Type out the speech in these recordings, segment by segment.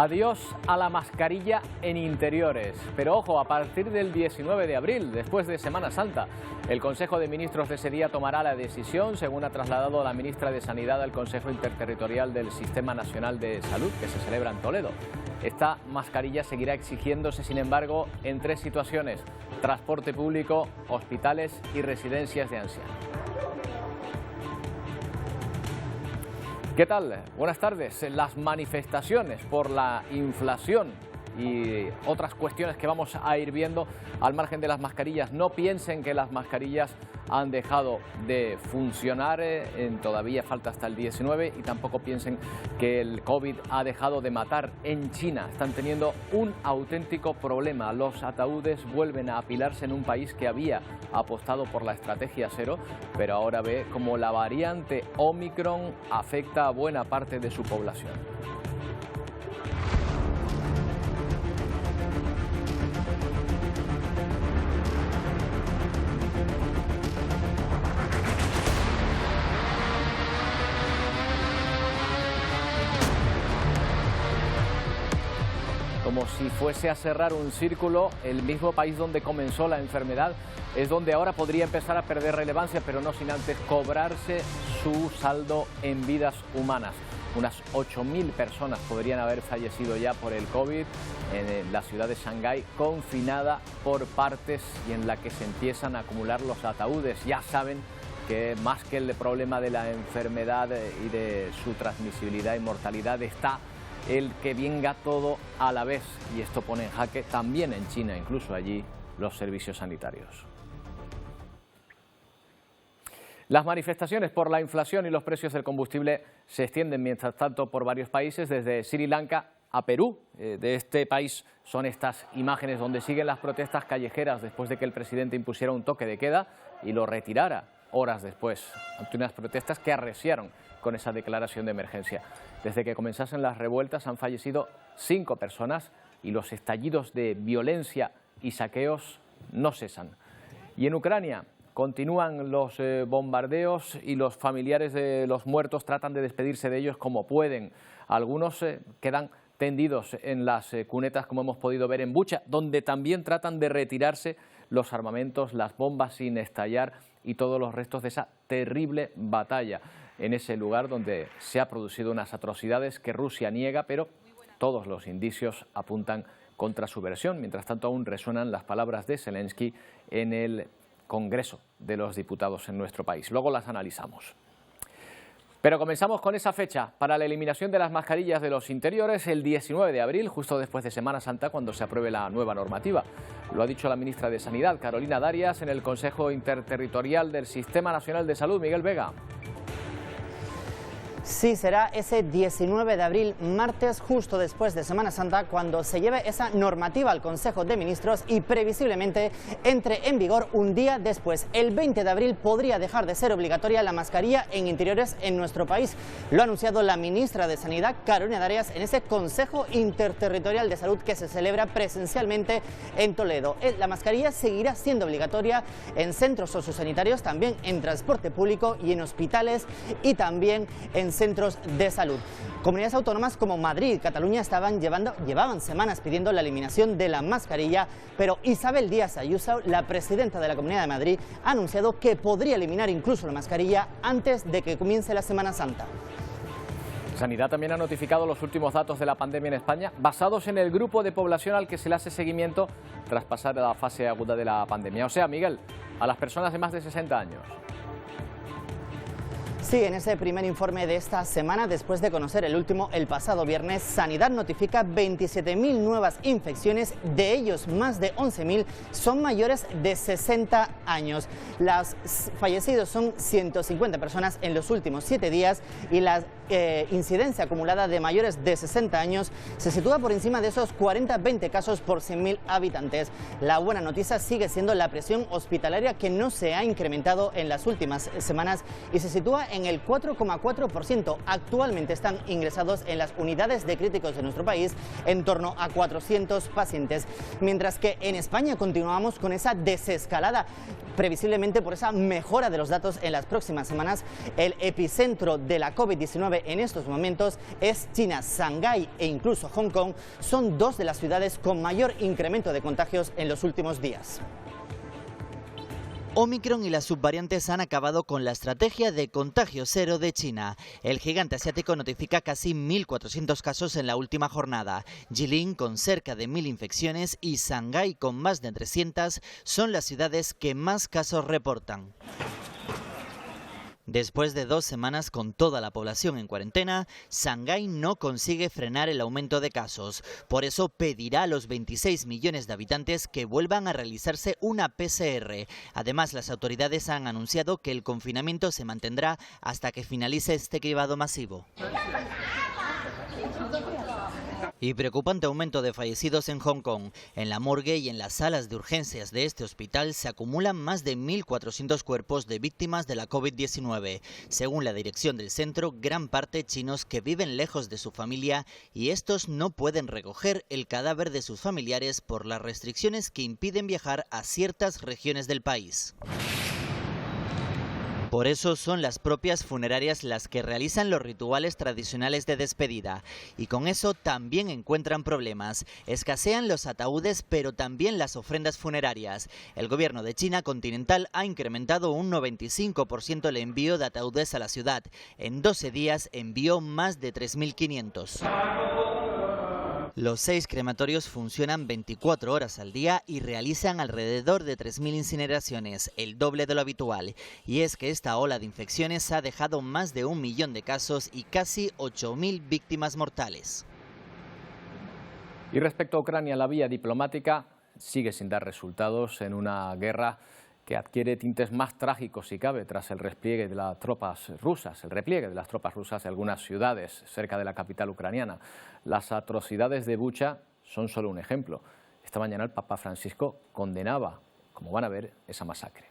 Adiós a la mascarilla en interiores. Pero ojo, a partir del 19 de abril, después de Semana Santa, el Consejo de Ministros de ese día tomará la decisión, según ha trasladado la ministra de Sanidad al Consejo Interterritorial del Sistema Nacional de Salud, que se celebra en Toledo. Esta mascarilla seguirá exigiéndose, sin embargo, en 3 situaciones: transporte público, hospitales y residencias de ancianos. ¿Qué tal? Buenas tardes. Las manifestaciones por la inflación y otras cuestiones que vamos a ir viendo al margen de las mascarillas. No piensen que las mascarillas han dejado de funcionar, todavía falta hasta el 19, y tampoco piensen que el COVID ha dejado de matar. En China están teniendo un auténtico problema. Los ataúdes vuelven a apilarse en un país que había apostado por la estrategia cero, pero ahora ve como la variante Omicron afecta a buena parte de su población. Como si fuese a cerrar un círculo, el mismo país donde comenzó la enfermedad es donde ahora podría empezar a perder relevancia, pero no sin antes cobrarse su saldo en vidas humanas. Unas 8.000 personas podrían haber fallecido ya por el COVID en la ciudad de Shanghái, confinada por partes y en la que se empiezan a acumular los ataúdes. Ya saben que más que el problema de la enfermedad y de su transmisibilidad y mortalidad está el que venga todo a la vez, y esto pone en jaque también en China, incluso allí, los servicios sanitarios. Las manifestaciones por la inflación y los precios del combustible se extienden mientras tanto por varios países, desde Sri Lanka a Perú. De este país son estas imágenes donde siguen las protestas callejeras después de que el presidente impusiera un toque de queda y lo retirara horas después, ante unas protestas que arreciaron con esa declaración de emergencia. Desde que comenzasen las revueltas han fallecido 5 personas y los estallidos de violencia y saqueos no cesan. Y en Ucrania continúan los bombardeos y los familiares de los muertos tratan de despedirse de ellos como pueden. Algunos quedan tendidos en las cunetas, como hemos podido ver en Bucha, donde también tratan de retirarse los armamentos, las bombas sin estallar y todos los restos de esa terrible batalla en ese lugar donde se ha producido unas atrocidades que Rusia niega, pero todos los indicios apuntan contra su versión. Mientras tanto, aún resuenan las palabras de Zelensky en el Congreso de los Diputados en nuestro país. Luego las analizamos. Pero comenzamos con esa fecha para la eliminación de las mascarillas de los interiores, el 19 de abril, justo después de Semana Santa, cuando se apruebe la nueva normativa. Lo ha dicho la ministra de Sanidad, Carolina Darias, en el Consejo Interterritorial del Sistema Nacional de Salud. Miguel Vega. Sí, será ese 19 de abril, martes, justo después de Semana Santa, cuando se lleve esa normativa al Consejo de Ministros y previsiblemente entre en vigor un día después. El 20 de abril podría dejar de ser obligatoria la mascarilla en interiores en nuestro país. Lo ha anunciado la ministra de Sanidad, Carolina Darias, en ese Consejo Interterritorial de Salud que se celebra presencialmente en Toledo. La mascarilla seguirá siendo obligatoria en centros sociosanitarios, también en transporte público y en hospitales y también en centros de salud. Comunidades autónomas como Madrid y Cataluña llevaban semanas pidiendo la eliminación de la mascarilla, pero Isabel Díaz Ayuso, la presidenta de la Comunidad de Madrid, ha anunciado que podría eliminar incluso la mascarilla antes de que comience la Semana Santa. Sanidad también ha notificado los últimos datos de la pandemia en España, basados en el grupo de población al que se le hace seguimiento tras pasar a la fase aguda de la pandemia. O sea, Miguel, a las personas de más de 60 años. Sí, en ese primer informe de esta semana, después de conocer el último el pasado viernes, Sanidad notifica 27.000 nuevas infecciones, de ellos más de 11.000 son mayores de 60 años. Los fallecidos son 150 personas en los últimos 7 días y la incidencia acumulada de mayores de 60 años se sitúa por encima de esos 40-20 casos por 100.000 habitantes. La buena noticia sigue siendo la presión hospitalaria, que no se ha incrementado en las últimas semanas y se sitúa en el 4,4%. Actualmente están ingresados en las unidades de críticos de nuestro país en torno a 400 pacientes, mientras que en España continuamos con esa desescalada. Previsiblemente por esa mejora de los datos en las próximas semanas, el epicentro de la COVID-19 en estos momentos es China. Shanghái e incluso Hong Kong son dos de las ciudades con mayor incremento de contagios en los últimos días. Omicron y las subvariantes han acabado con la estrategia de contagio cero de China. El gigante asiático notifica casi 1.400 casos en la última jornada. Jilin, con cerca de 1.000 infecciones, y Shanghái, con más de 300, son las ciudades que más casos reportan. Después de 2 semanas con toda la población en cuarentena, Shanghái no consigue frenar el aumento de casos. Por eso pedirá a los 26 millones de habitantes que vuelvan a realizarse una PCR. Además, las autoridades han anunciado que el confinamiento se mantendrá hasta que finalice este cribado masivo. Y preocupante aumento de fallecidos en Hong Kong. En la morgue y en las salas de urgencias de este hospital se acumulan más de 1.400 cuerpos de víctimas de la COVID-19. Según la dirección del centro, gran parte chinos que viven lejos de su familia, y estos no pueden recoger el cadáver de sus familiares por las restricciones que impiden viajar a ciertas regiones del país. Por eso son las propias funerarias las que realizan los rituales tradicionales de despedida. Y con eso también encuentran problemas. Escasean los ataúdes, pero también las ofrendas funerarias. El gobierno de China continental ha incrementado un 95% el envío de ataúdes a la ciudad. En 12 días envió más de 3.500. Los 6 crematorios funcionan 24 horas al día y realizan alrededor de 3.000 incineraciones, el doble de lo habitual. Y es que esta ola de infecciones ha dejado más de 1 millón de casos y casi 8.000 víctimas mortales. Y respecto a Ucrania, la vía diplomática sigue sin dar resultados en una guerra que adquiere tintes más trágicos si cabe tras el repliegue de las tropas rusas, de algunas ciudades cerca de la capital ucraniana. Las atrocidades de Bucha son solo un ejemplo. Esta mañana el Papa Francisco condenaba, como van a ver, esa masacre.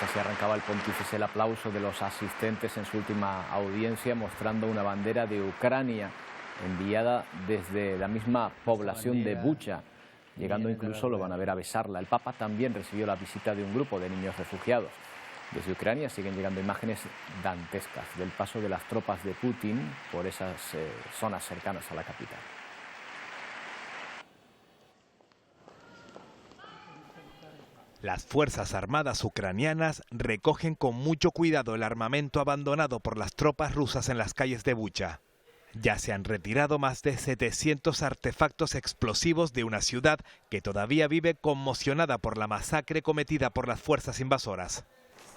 Así arrancaba el pontífice el aplauso de los asistentes en su última audiencia, mostrando una bandera de Ucrania enviada desde la misma población de Bucha, llegando incluso, lo van a ver, a besarla. El Papa también recibió la visita de un grupo de niños refugiados. Desde Ucrania siguen llegando imágenes dantescas del paso de las tropas de Putin por esas zonas cercanas a la capital. Las Fuerzas Armadas ucranianas recogen con mucho cuidado el armamento abandonado por las tropas rusas en las calles de Bucha. Ya se han retirado más de 700 artefactos explosivos de una ciudad que todavía vive conmocionada por la masacre cometida por las fuerzas invasoras.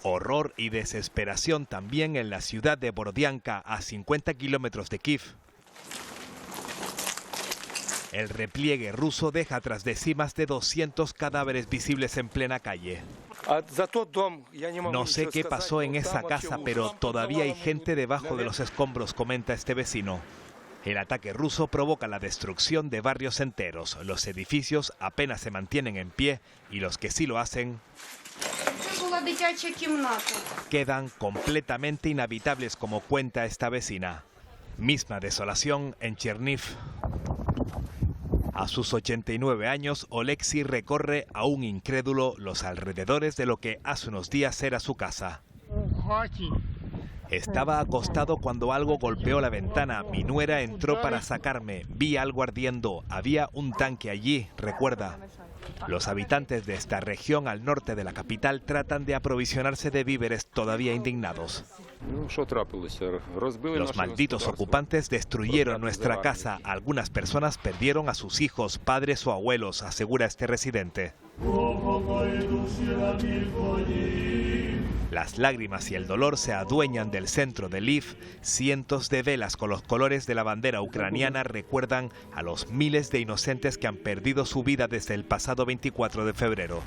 Horror y desesperación también en la ciudad de Borodianka, a 50 kilómetros de Kiev. El repliegue ruso deja tras de sí más de 200 cadáveres visibles en plena calle. No sé qué pasó en esa casa, pero todavía hay gente debajo de los escombros, comenta este vecino. El ataque ruso provoca la destrucción de barrios enteros. Los edificios apenas se mantienen en pie y los que sí lo hacen quedan completamente inhabitables, como cuenta esta vecina. Misma desolación en Cherniv. A sus 89 años, Oleksiy recorre aún incrédulo los alrededores de lo que hace unos días era su casa. Estaba acostado cuando algo golpeó la ventana. Mi nuera entró para sacarme. Vi algo ardiendo. Había un tanque allí, recuerda. Los habitantes de esta región al norte de la capital tratan de aprovisionarse de víveres, todavía indignados. Los malditos ocupantes destruyeron nuestra casa. Algunas personas perdieron a sus hijos, padres o abuelos, asegura este residente. Las lágrimas y el dolor se adueñan del centro de Lviv. Cientos de velas con los colores de la bandera ucraniana recuerdan a los miles de inocentes que han perdido su vida desde el pasado 24 de febrero.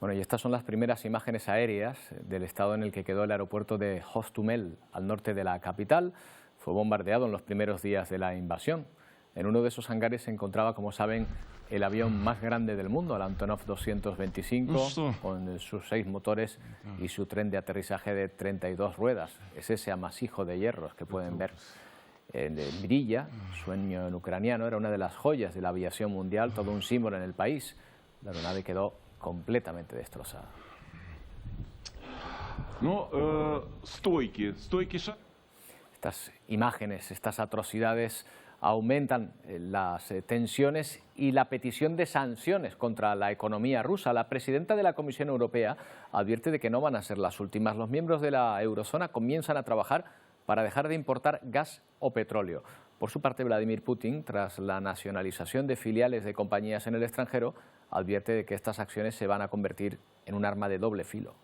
Bueno, y estas son las primeras imágenes aéreas del estado en el que quedó el aeropuerto de Hostomel, al norte de la capital. fue bombardeado en los primeros días de la invasión. En uno de esos hangares se encontraba, como saben, el avión más grande del mundo, el Antonov 225, con sus 6 motores y su tren de aterrizaje de 32 ruedas. Es ese amasijo de hierros que pueden ver. Brilla, sueño en ucraniano, era una de las joyas de la aviación mundial, todo un símbolo en el país. La aeronave quedó completamente destrozada. Estas imágenes, estas atrocidades aumentan las tensiones y la petición de sanciones contra la economía rusa. La presidenta de la Comisión Europea advierte de que no van a ser las últimas. Los miembros de la eurozona comienzan a trabajar para dejar de importar gas o petróleo. Por su parte, Vladimir Putin, tras la nacionalización de filiales de compañías en el extranjero, advierte de que estas acciones se van a convertir en un arma de doble filo.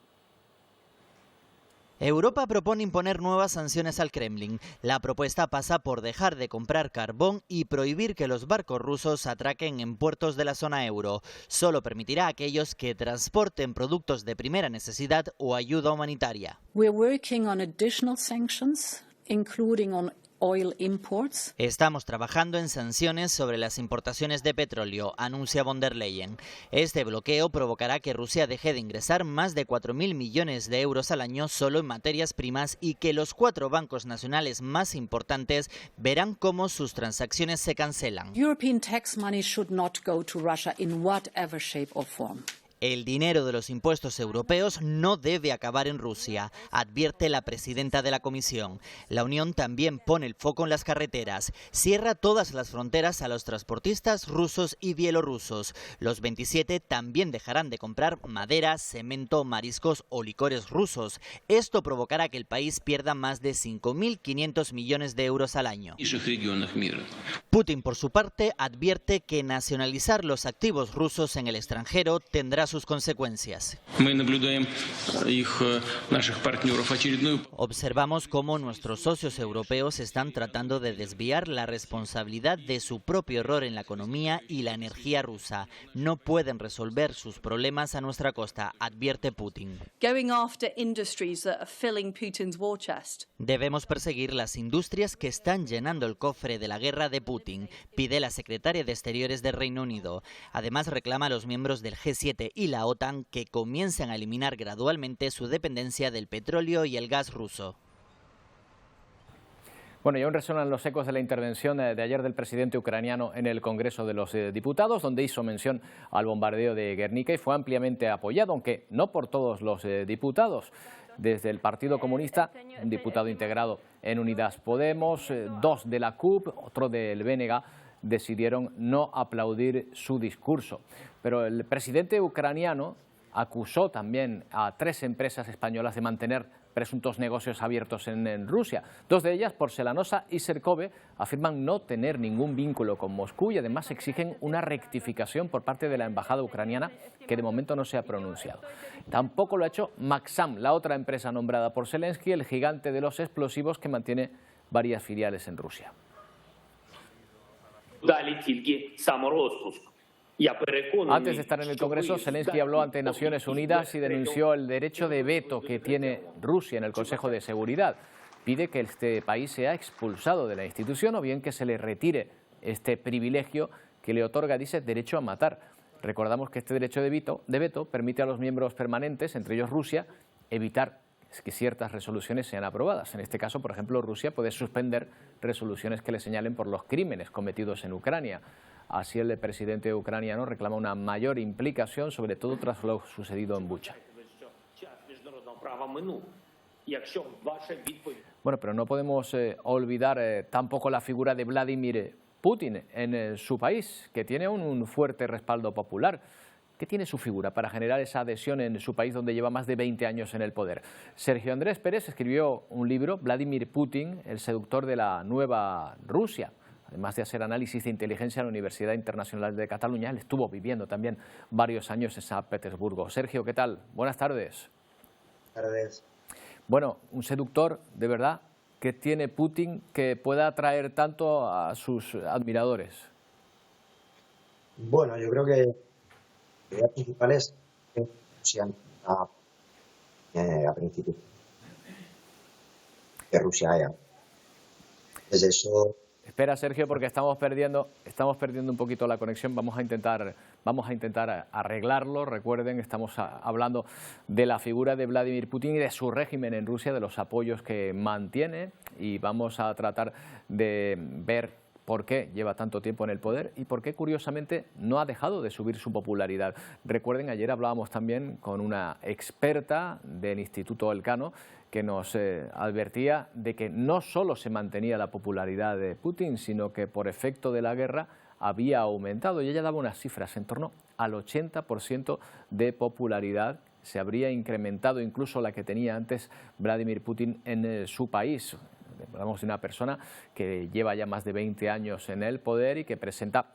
Europa propone imponer nuevas sanciones al Kremlin. La propuesta pasa por dejar de comprar carbón y prohibir que los barcos rusos atraquen en puertos de la zona euro. Solo permitirá a aquellos que transporten productos de primera necesidad o ayuda humanitaria. We're working on additional sanctions, including on oil imports. Estamos trabajando en sanciones sobre las importaciones de petróleo, anuncia von der Leyen. Este bloqueo provocará que Rusia deje de ingresar más de 4.000 millones de euros al año solo en materias primas y que los 4 bancos nacionales más importantes verán cómo sus transacciones se cancelan. European tax money should not go to Russia in whatever shape or form. El dinero de los impuestos europeos no debe acabar en Rusia, advierte la presidenta de la Comisión. La Unión también pone el foco en las carreteras. Cierra todas las fronteras a los transportistas rusos y bielorrusos. Los 27 también dejarán de comprar madera, cemento, mariscos o licores rusos. Esto provocará que el país pierda más de 5.500 millones de euros al año. Putin, por su parte, advierte que nacionalizar los activos rusos en el extranjero tendrá sus consecuencias. Observamos cómo nuestros socios europeos están tratando de desviar la responsabilidad de su propio error en la economía y la energía rusa. No pueden resolver sus problemas a nuestra costa, advierte Putin. Debemos perseguir las industrias que están llenando el cofre de la guerra de Putin, pide la secretaria de Exteriores del Reino Unido. Además, reclama a los miembros del G7 y la OTAN que comiencen a eliminar gradualmente su dependencia del petróleo y el gas ruso. Bueno, y aún resuenan los ecos de la intervención de ayer del presidente ucraniano en el Congreso de los Diputados, donde hizo mención al bombardeo de Guernica y fue ampliamente apoyado, aunque no por todos los diputados. Desde el Partido Comunista, un diputado integrado en Unidas Podemos, 2 de la CUP, otro del BNG, decidieron no aplaudir su discurso. Pero el presidente ucraniano acusó también a 3 empresas españolas de mantener presuntos negocios abiertos en Rusia. 2 de ellas, Porcelanosa y Serkove, afirman no tener ningún vínculo con Moscú y además exigen una rectificación por parte de la embajada ucraniana, que de momento no se ha pronunciado. Tampoco lo ha hecho Maxam, la otra empresa nombrada por Zelensky, el gigante de los explosivos que mantiene varias filiales en Rusia. Antes de estar en el Congreso, Zelensky habló ante Naciones Unidas y denunció el derecho de veto que tiene Rusia en el Consejo de Seguridad. Pide que este país sea expulsado de la institución o bien que se le retire este privilegio que le otorga, dice, derecho a matar. Recordamos que este derecho de veto permite a los miembros permanentes, entre ellos Rusia, evitar que ciertas resoluciones sean aprobadas. En este caso, por ejemplo, Rusia puede suspender resoluciones que le señalen por los crímenes cometidos en Ucrania. Así el presidente ucraniano reclama una mayor implicación, sobre todo tras lo sucedido en Bucha. Bueno, pero no podemos olvidar tampoco la figura de Vladimir Putin en su país, que tiene un fuerte respaldo popular. ¿Qué tiene su figura para generar esa adhesión en su país donde lleva más de 20 años en el poder? Sergio Andrés Pérez escribió un libro, Vladimir Putin, el seductor de la nueva Rusia. Además de hacer análisis de inteligencia en la Universidad Internacional de Cataluña, él estuvo viviendo también varios años en San Petersburgo. Sergio, ¿qué tal? Buenas tardes. Buenas tardes. Bueno, un seductor, de verdad, que tiene Putin que pueda atraer tanto a sus admiradores. Bueno, yo creo que la idea principal es que Rusia a principio de Rusia haya. Desde eso. Espera, Sergio, porque estamos perdiendo un poquito la conexión. Vamos a intentar arreglarlo. Recuerden, estamos hablando de la figura de Vladimir Putin y de su régimen en Rusia, de los apoyos que mantiene, y vamos a tratar de ver por qué lleva tanto tiempo en el poder y por qué, curiosamente, no ha dejado de subir su popularidad. Recuerden, ayer hablábamos también con una experta del Instituto Elcano que nos advertía de que no solo se mantenía la popularidad de Putin, sino que por efecto de la guerra había aumentado. Y ella daba unas cifras en torno al 80% de popularidad. Se habría incrementado incluso la que tenía antes Vladimir Putin en su país. Hablamos de una persona que lleva ya más de 20 años en el poder y que presenta,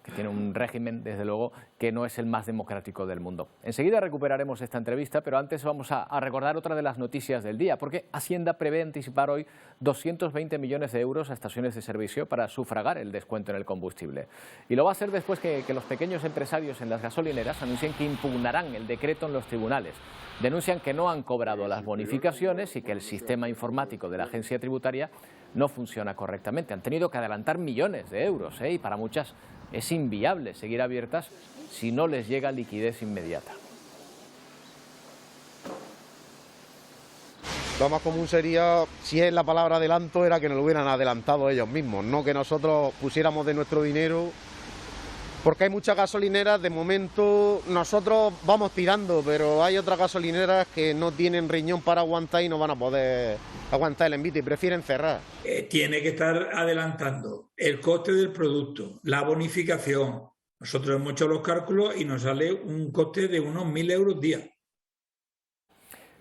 que tiene un régimen, desde luego, que no es el más democrático del mundo. Enseguida recuperaremos esta entrevista, pero antes vamos a recordar otra de las noticias del día, porque Hacienda prevé anticipar hoy 220 millones de euros a estaciones de servicio para sufragar el descuento en el combustible. Y lo va a hacer después que los pequeños empresarios en las gasolineras anuncien que impugnarán el decreto en los tribunales. Denuncian que no han cobrado las bonificaciones y que el sistema informático de la agencia tributaria no funciona correctamente. Han tenido que adelantar millones de euros, y para muchas es inviable seguir abiertas si no les llega liquidez inmediata. Lo más común sería, si es la palabra adelanto, era que nos lo hubieran adelantado ellos mismos, no que nosotros pusiéramos de nuestro dinero, porque hay muchas gasolineras, de momento nosotros vamos tirando, pero hay otras gasolineras que no tienen riñón para aguantar y no van a poder aguantar el envite y prefieren cerrar. Tiene que estar adelantando el coste del producto, la bonificación. Nosotros hemos hecho los cálculos y nos sale un coste de unos 1.000 euros día.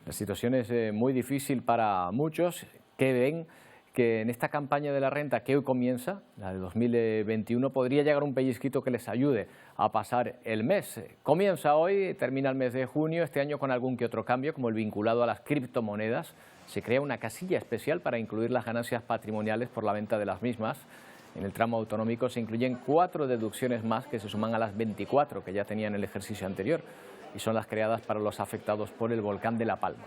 La situación es muy difícil para muchos que ven que en esta campaña de la renta que hoy comienza, la de 2021, podría llegar un pellizquito que les ayude a pasar el mes. Comienza hoy, termina el mes de junio, este año con algún que otro cambio, como el vinculado a las criptomonedas. Se crea una casilla especial para incluir las ganancias patrimoniales por la venta de las mismas. En el tramo autonómico se incluyen 4 deducciones más que se suman a las 24 que ya tenían el ejercicio anterior y son las creadas para los afectados por el volcán de La Palma.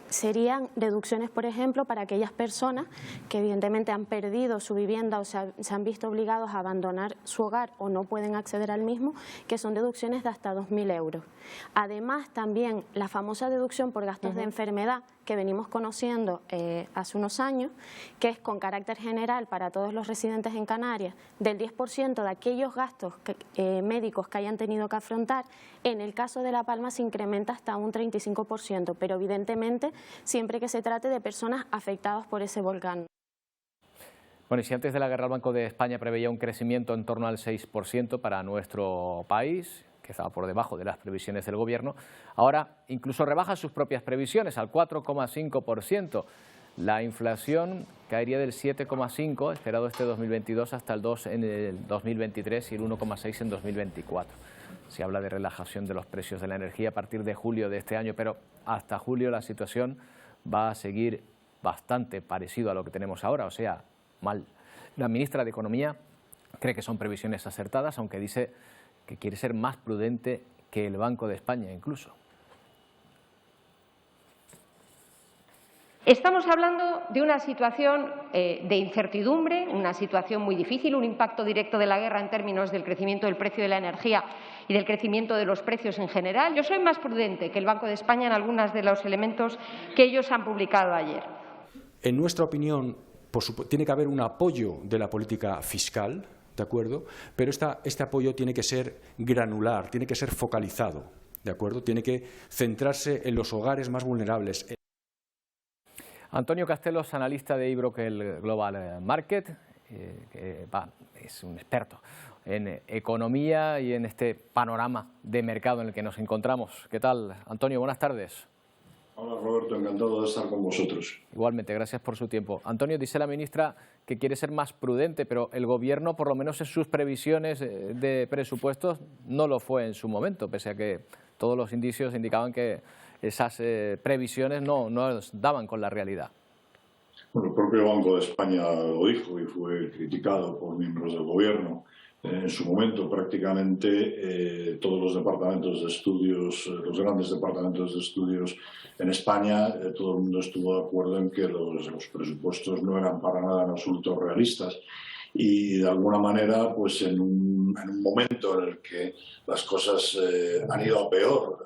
Serían deducciones, por ejemplo, para aquellas personas que evidentemente han perdido su vivienda o se han visto obligados a abandonar su hogar o no pueden acceder al mismo, que son deducciones de hasta 2.000 euros. Además, también la famosa deducción por gastos de enfermedad que venimos conociendo hace unos años, que es con carácter general para todos los residentes en Canarias, del 10% de aquellos gastos médicos que hayan tenido que afrontar. En el caso de La Palma se incrementa hasta un 35%, pero evidentemente siempre que se trate de personas afectadas por ese volcán. Bueno, y si antes de la guerra el Banco de España preveía un crecimiento en torno al 6% para nuestro país, que estaba por debajo de las previsiones del Gobierno, ahora incluso rebaja sus propias previsiones al 4,5%. La inflación caería del 7,5% esperado este 2022 hasta el 2% en el 2023 y el 1,6% en 2024. Se habla de relajación de los precios de la energía a partir de julio de este año, pero hasta julio la situación va a seguir bastante parecido a lo que tenemos ahora, o sea, mal. La ministra de Economía cree que son previsiones acertadas, aunque dice que quiere ser más prudente que el Banco de España incluso. Estamos hablando de una situación de incertidumbre, una situación muy difícil, un impacto directo de la guerra en términos del crecimiento del precio de la energía y del crecimiento de los precios en general. Yo soy más prudente que el Banco de España en algunos de los elementos que ellos han publicado ayer. En nuestra opinión, tiene que haber un apoyo de la política fiscal, ¿de acuerdo? Pero este apoyo tiene que ser granular, tiene que ser focalizado, ¿de acuerdo? Tiene que centrarse en los hogares más vulnerables. Antonio Castelos, analista de eBroker Global Market, es un experto en economía y en este panorama de mercado en el que nos encontramos. ¿Qué tal, Antonio? Buenas tardes. Hola, Roberto, encantado de estar con vosotros. Igualmente, gracias por su tiempo. Antonio, dice la ministra que quiere ser más prudente, pero el Gobierno, por lo menos en sus previsiones de presupuestos, no lo fue en su momento, pese a que todos los indicios indicaban que esas previsiones no daban con la realidad. Bueno, el propio Banco de España lo dijo y fue criticado por miembros del Gobierno. En su momento prácticamente todos los departamentos de estudios, los grandes departamentos de estudios en España, todo el mundo estuvo de acuerdo en que los presupuestos no eran para nada en absoluto realistas. Y de alguna manera, pues en un momento en el que las cosas han ido a peor,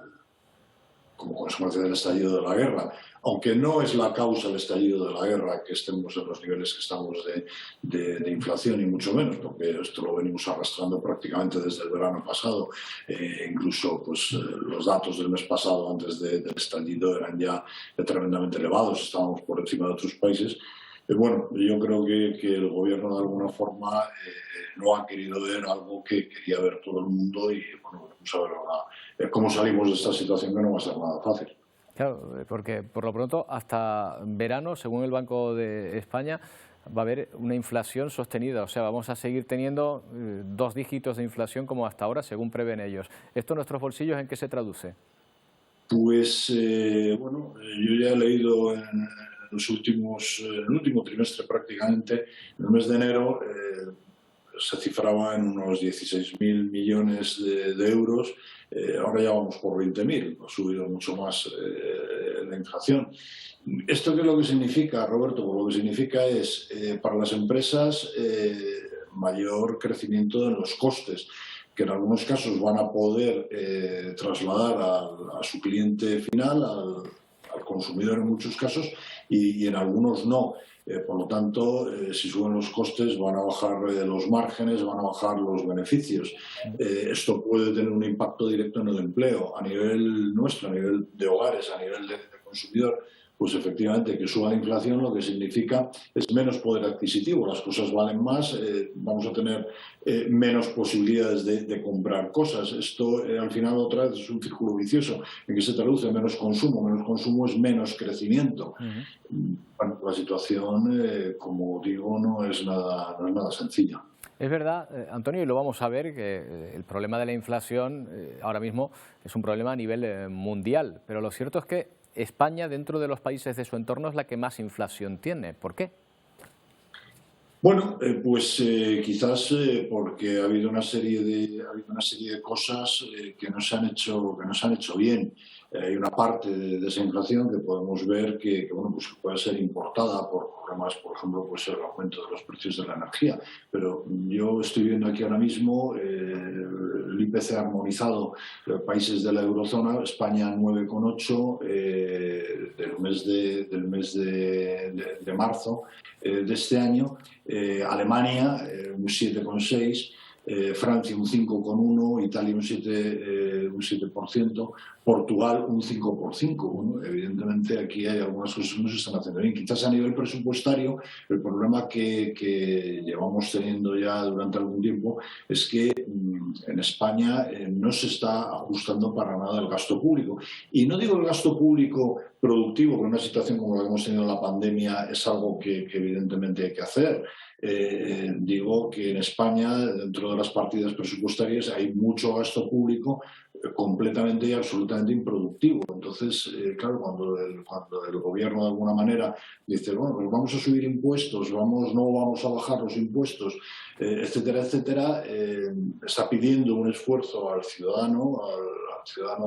como consecuencia del estallido de la guerra, aunque no es la causa del estallido de la guerra que estemos en los niveles que estamos de inflación, y mucho menos, porque esto lo venimos arrastrando prácticamente desde el verano pasado. Incluso pues, los datos del mes pasado, antes del estallido, eran ya tremendamente elevados, estábamos por encima de otros países. Bueno, yo creo que el gobierno de alguna forma no ha querido ver algo que quería ver todo el mundo y bueno, vamos a ver ahora cómo salimos de esta situación, que no va a ser nada fácil. Claro, porque por lo pronto hasta verano, según el Banco de España, va a haber una inflación sostenida, o sea, vamos a seguir teniendo 2 dígitos de inflación como hasta ahora, según prevén ellos. ¿Esto en nuestros bolsillos en qué se traduce? Pues bueno, yo ya he leído en el último trimestre prácticamente, en el mes de enero, se cifraba en unos 16.000 millones de euros, ahora ya vamos por 20.000, ha subido mucho más la inflación. ¿Esto qué es lo que significa, Roberto? Pues lo que significa es, para las empresas, mayor crecimiento en los costes, que en algunos casos van a poder trasladar a su cliente final, al consumidor en muchos casos, y en algunos no. Por lo tanto, si suben los costes, van a bajar los márgenes, van a bajar los beneficios. Esto puede tener un impacto directo en el empleo. A nivel nuestro, a nivel de hogares, a nivel de consumidor, pues efectivamente que suba la inflación lo que significa es menos poder adquisitivo, las cosas valen más, vamos a tener menos posibilidades de comprar cosas. Esto al final otra vez es un círculo vicioso en que se traduce en menos consumo es menos crecimiento. Bueno, la situación, como digo, no es nada sencilla. Es verdad, Antonio, y lo vamos a ver, que el problema de la inflación ahora mismo es un problema a nivel mundial, pero lo cierto es que España, dentro de los países de su entorno, es la que más inflación tiene. ¿Por qué? Bueno, pues quizás porque ha habido una serie de cosas que no se han hecho bien. Hay una parte de esa inflación que podemos ver que bueno, pues puede ser importada por problemas, por ejemplo, pues el aumento de los precios de la energía. Pero yo estoy viendo aquí ahora mismo el IPC armonizado de países de la eurozona, España 9,8 del mes de marzo de este año, Alemania un 7,6%, Francia un 5,1%, Italia un 7%, Portugal un 5%. Bueno, evidentemente aquí hay algunas cosas que no se están haciendo bien. Quizás a nivel presupuestario el problema que llevamos teniendo ya durante algún tiempo es que en España no se está ajustando para nada el gasto público. Y no digo el gasto público productivo, porque una situación como la que hemos tenido en la pandemia es algo que evidentemente hay que hacer. Digo que en España, dentro de las partidas presupuestarias, hay mucho gasto público completamente y absolutamente improductivo. Entonces, claro, cuando el gobierno de alguna manera dice, bueno, pues vamos a subir impuestos, no vamos a bajar los impuestos, etcétera, etcétera, está pidiendo un esfuerzo al ciudadano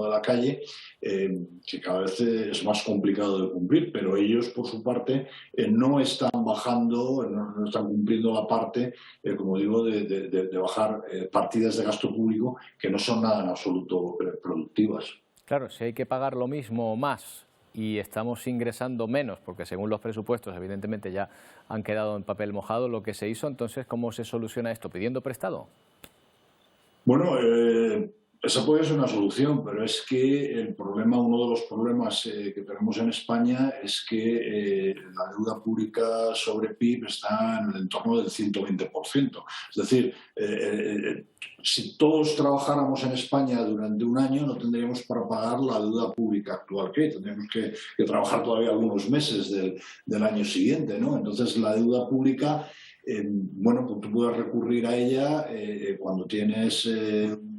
de la calle, que cada vez es más complicado de cumplir, pero ellos, por su parte, no están bajando, no están cumpliendo la parte, como digo, de bajar partidas de gasto público que no son nada en absoluto productivas. Claro, si hay que pagar lo mismo o más y estamos ingresando menos, porque según los presupuestos evidentemente ya han quedado en papel mojado lo que se hizo, entonces ¿cómo se soluciona esto? ¿Pidiendo prestado? Bueno, esa puede ser una solución, pero es que uno de los problemas que tenemos en España es que la deuda pública sobre PIB está en el entorno del 120%. Es decir, si todos trabajáramos en España durante un año no tendríamos para pagar la deuda pública actual que hay. Tendríamos que trabajar todavía algunos meses del año siguiente, ¿no? Entonces, la deuda pública, bueno, pues tú puedes recurrir a ella cuando tienes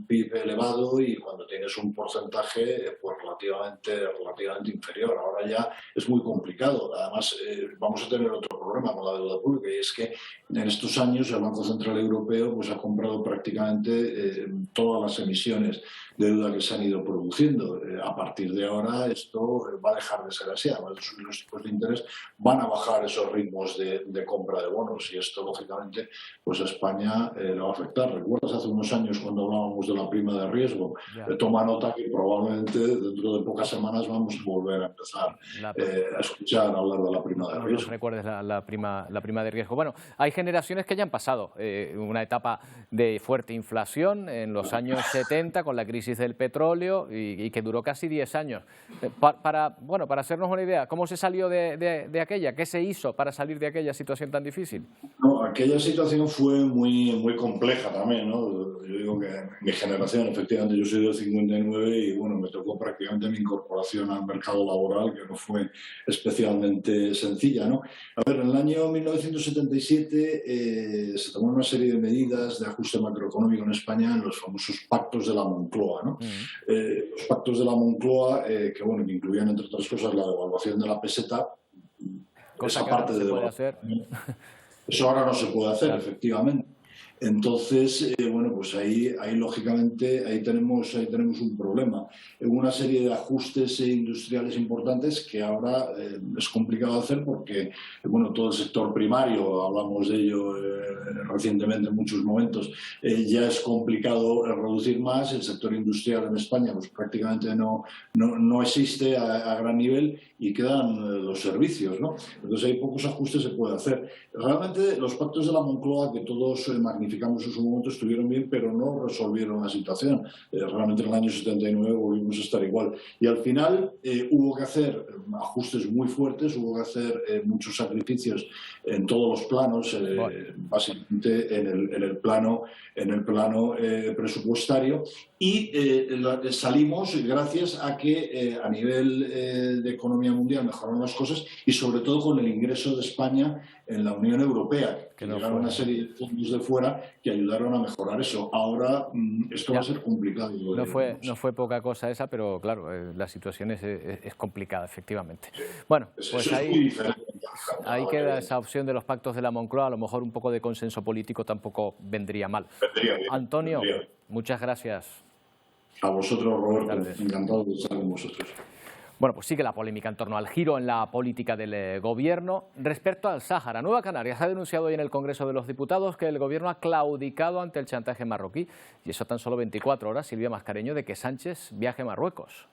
PIB elevado y cuando tienes un porcentaje pues relativamente inferior. Ahora ya es muy complicado. Además, vamos a tener otro problema con la deuda pública, y es que en estos años el Banco Central Europeo pues ha comprado prácticamente todas las emisiones de deuda que se han ido produciendo. A partir de ahora esto va a dejar de ser así. Además de subir los tipos de interés, van a bajar esos ritmos de compra de bonos, y esto lógicamente pues a España le va a afectar. ¿Recuerdas hace unos años cuando hablábamos de la prima de riesgo? Toma nota que probablemente dentro de pocas semanas vamos a volver a empezar a escuchar hablar de la prima de riesgo. No recuerdes la prima de riesgo. Bueno, hay generaciones que ya han pasado una etapa de fuerte inflación en los años 70 con la crisis del petróleo y que duró casi 10 años. Para hacernos una idea, ¿cómo se salió de aquella? ¿Qué se hizo para salir de aquella situación tan difícil? No, aquella situación fue muy compleja también, ¿no? Yo digo que mi generación, efectivamente, yo soy del 59 y bueno, me tocó prácticamente mi incorporación al mercado laboral, que no fue especialmente sencilla, ¿no? A ver, en el año 1977 se tomaron una serie de medidas de ajuste macroeconómico en España en los famosos pactos de la Moncloa, ¿no? Los pactos de la Moncloa, que incluían, entre otras cosas, la devaluación de la peseta. Cosa que ahora no se puede hacer. Eso ahora no se puede hacer, efectivamente. Entonces, pues ahí lógicamente tenemos un problema. Una serie de ajustes industriales importantes que ahora es complicado hacer porque, todo el sector primario, hablamos de ello recientemente en muchos momentos, ya es complicado reducir más. El sector industrial en España pues prácticamente no existe a gran nivel y quedan los servicios, ¿no? Entonces hay pocos ajustes que se puede hacer. Realmente los pactos de la Moncloa, que todos magnificamos en su momento, estuvieron bien, pero no resolvieron la situación. Realmente en el año 79 volvimos a estar igual. Y al final hubo que hacer ajustes muy fuertes, hubo que hacer muchos sacrificios en todos los planos, básicamente en el plano presupuestario, y salimos gracias a que a nivel de economía mundial mejoraron las cosas, y sobre todo con el ingreso de España en la Unión Europea, que llegaron una serie de fondos de fuera que ayudaron a mejorar eso. Ahora esto va a ser complicado. No fue poca cosa esa, pero claro, la situación es complicada, efectivamente. Bueno, pues ahí queda esa opción de los pactos de la Moncloa. A lo mejor un poco de consenso político tampoco vendría mal. Antonio, muchas gracias. A vosotros, Roberto. Encantado de estar con vosotros. Bueno, pues sigue la polémica en torno al giro en la política del Gobierno respecto al Sáhara. Nueva Canarias ha denunciado hoy en el Congreso de los Diputados que el Gobierno ha claudicado ante el chantaje marroquí, y eso tan solo 24 horas, Silvia Mascareño, de que Sánchez viaje a Marruecos.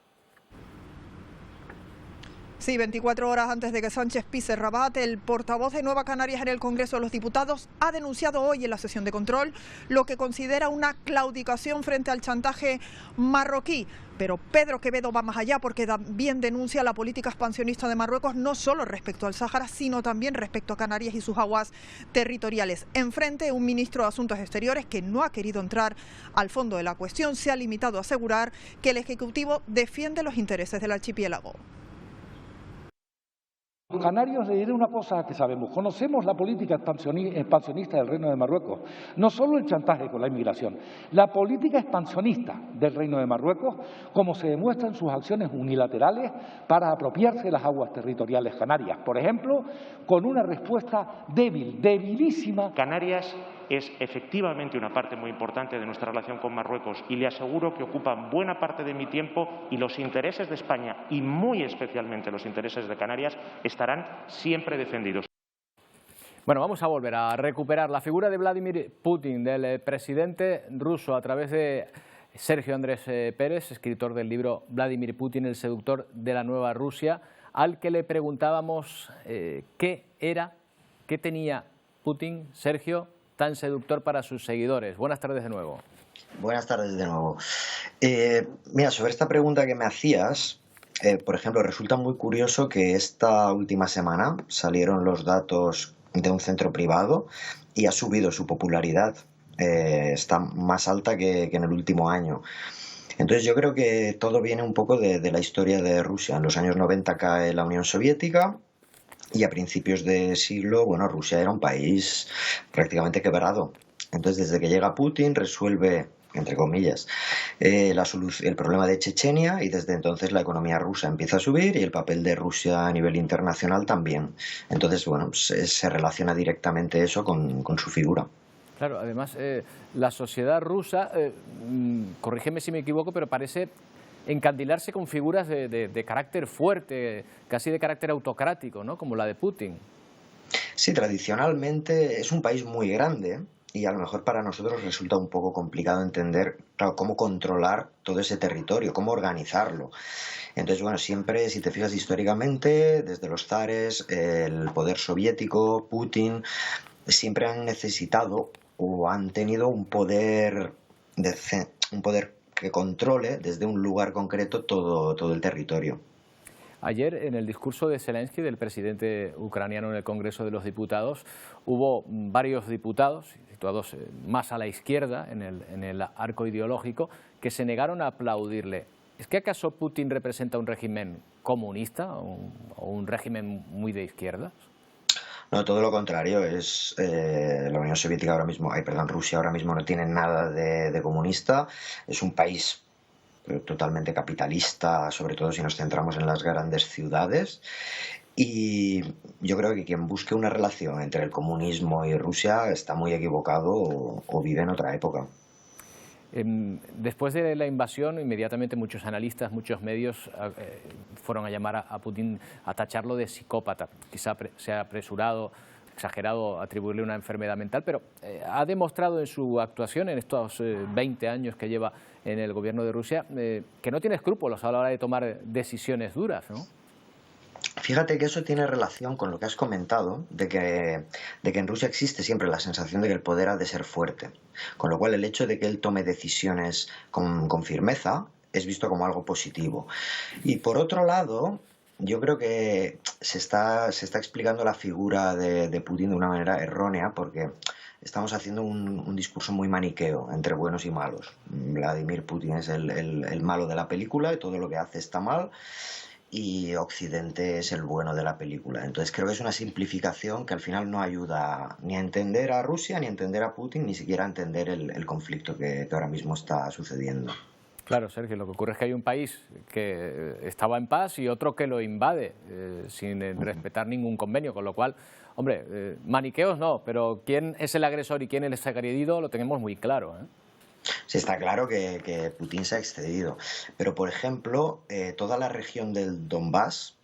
Sí, 24 horas antes de que Sánchez pise Rabat, el portavoz de Nueva Canarias en el Congreso de los Diputados ha denunciado hoy en la sesión de control lo que considera una claudicación frente al chantaje marroquí. Pero Pedro Quevedo va más allá, porque también denuncia la política expansionista de Marruecos, no solo respecto al Sáhara, sino también respecto a Canarias y sus aguas territoriales. Enfrente, un ministro de Asuntos Exteriores que no ha querido entrar al fondo de la cuestión, se ha limitado a asegurar que el Ejecutivo defiende los intereses del archipiélago. Los canarios, le diré una cosa que sabemos, conocemos la política expansionista del Reino de Marruecos, no solo el chantaje con la inmigración, la política expansionista del Reino de Marruecos, como se demuestra en sus acciones unilaterales para apropiarse de las aguas territoriales canarias. Por ejemplo, con una respuesta debilísima. Canarias es efectivamente una parte muy importante de nuestra relación con Marruecos, y le aseguro que ocupan buena parte de mi tiempo, y los intereses de España, y muy especialmente los intereses de Canarias, estarán siempre defendidos. Bueno, vamos a volver a recuperar la figura de Vladimir Putin, del presidente ruso, a través de Sergio Andrés Pérez, escritor del libro Vladimir Putin, el seductor de la nueva Rusia, al que le preguntábamos qué tenía Putin, Sergio, tan seductor para sus seguidores. Buenas tardes de nuevo. Buenas tardes de nuevo. Mira, sobre esta pregunta que me hacías, por ejemplo, resulta muy curioso que esta última semana salieron los datos de un centro privado y ha subido su popularidad. Está más alta que en el último año. Entonces yo creo que todo viene un poco de la historia de Rusia. En los años 90 cae la Unión Soviética, y a principios de siglo, Rusia era un país prácticamente quebrado. Entonces, desde que llega Putin, resuelve entre comillas, el problema de Chechenia, y desde entonces la economía rusa empieza a subir y el papel de Rusia a nivel internacional también. Entonces, bueno, se relaciona directamente eso con su figura. Claro, además, la sociedad rusa, corrígeme si me equivoco, pero parece encandilarse con figuras de carácter fuerte, casi de carácter autocrático, ¿no? Como la de Putin. Sí, tradicionalmente es un país muy grande y a lo mejor para nosotros resulta un poco complicado entender, claro, cómo controlar todo ese territorio, cómo organizarlo. Entonces, bueno, siempre, si te fijas históricamente, desde los zares, el poder soviético, Putin, siempre han necesitado o han tenido un poder que controle desde un lugar concreto todo el territorio. Ayer, en el discurso de Zelensky, del presidente ucraniano en el Congreso de los Diputados, hubo varios diputados, situados más a la izquierda, en el arco ideológico, que se negaron a aplaudirle. ¿Es que acaso Putin representa un régimen comunista o un régimen muy de izquierdas? No, todo lo contrario. Es la Unión Soviética ahora mismo, Rusia ahora mismo no tiene nada de comunista. Es un país totalmente capitalista, sobre todo si nos centramos en las grandes ciudades. Y yo creo que quien busque una relación entre el comunismo y Rusia está muy equivocado o vive en otra época. Después de la invasión, inmediatamente muchos analistas, muchos medios fueron a llamar a Putin, a tacharlo de psicópata. Quizá se ha apresurado, exagerado atribuirle una enfermedad mental, pero ha demostrado en su actuación en estos 20 años que lleva en el gobierno de Rusia que no tiene escrúpulos a la hora de tomar decisiones duras, ¿no? Fíjate que eso tiene relación con lo que has comentado, de que en Rusia existe siempre la sensación de que el poder ha de ser fuerte, con lo cual el hecho de que él tome decisiones con firmeza es visto como algo positivo. Y por otro lado, yo creo que se está explicando la figura de Putin de una manera errónea, porque estamos haciendo un discurso muy maniqueo entre buenos y malos. Vladimir Putin es el malo de la película y todo lo que hace está mal, y Occidente es el bueno de la película. Entonces creo que es una simplificación que al final no ayuda ni a entender a Rusia, ni a entender a Putin, ni siquiera a entender el conflicto que ahora mismo está sucediendo. Claro, Sergio, lo que ocurre es que hay un país que estaba en paz y otro que lo invade sin respetar ningún convenio, con lo cual, hombre, maniqueos no, pero quién es el agresor y quién es el agredido lo tenemos muy claro, ¿eh? Sí, está claro que Putin se ha excedido, pero por ejemplo, toda la región del Donbass,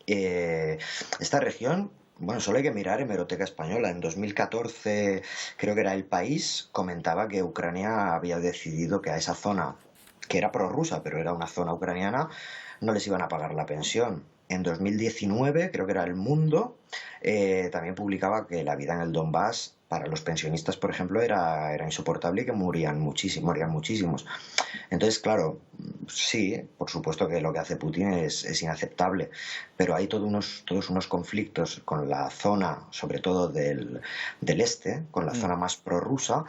esta región, bueno, solo hay que mirar Hemeroteca Española. En 2014, creo que era El País, comentaba que Ucrania había decidido que a esa zona, que era prorrusa, pero era una zona ucraniana, no les iban a pagar la pensión. En 2019, creo que era El Mundo, también publicaba que la vida en el Donbass para los pensionistas, por ejemplo, era insoportable y que morían muchísimos. Entonces, claro, sí, por supuesto que lo que hace Putin es inaceptable, pero hay todos unos conflictos con la zona, sobre todo del este, con la zona más prorrusa,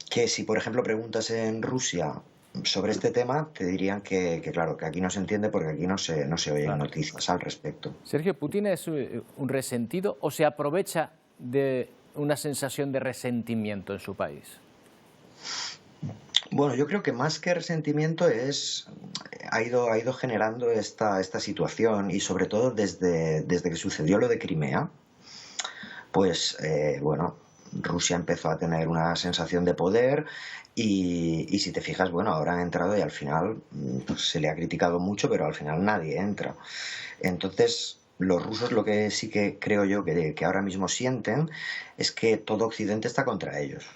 que si, por ejemplo, preguntas en Rusia sobre este tema, te dirían que claro, que aquí no se entiende porque aquí no se oyen noticias al respecto. Sergio, ¿Putin es un resentido o se aprovecha de una sensación de resentimiento en su país? Bueno, yo creo que más que resentimiento ha ido generando esta situación, y sobre todo desde que sucedió lo de Crimea, pues bueno, Rusia empezó a tener una sensación de poder y si te fijas, bueno, ahora han entrado y al final pues, se le ha criticado mucho, pero al final nadie entra. Entonces, los rusos lo que sí que creo yo que ahora mismo sienten es que todo Occidente está contra ellos.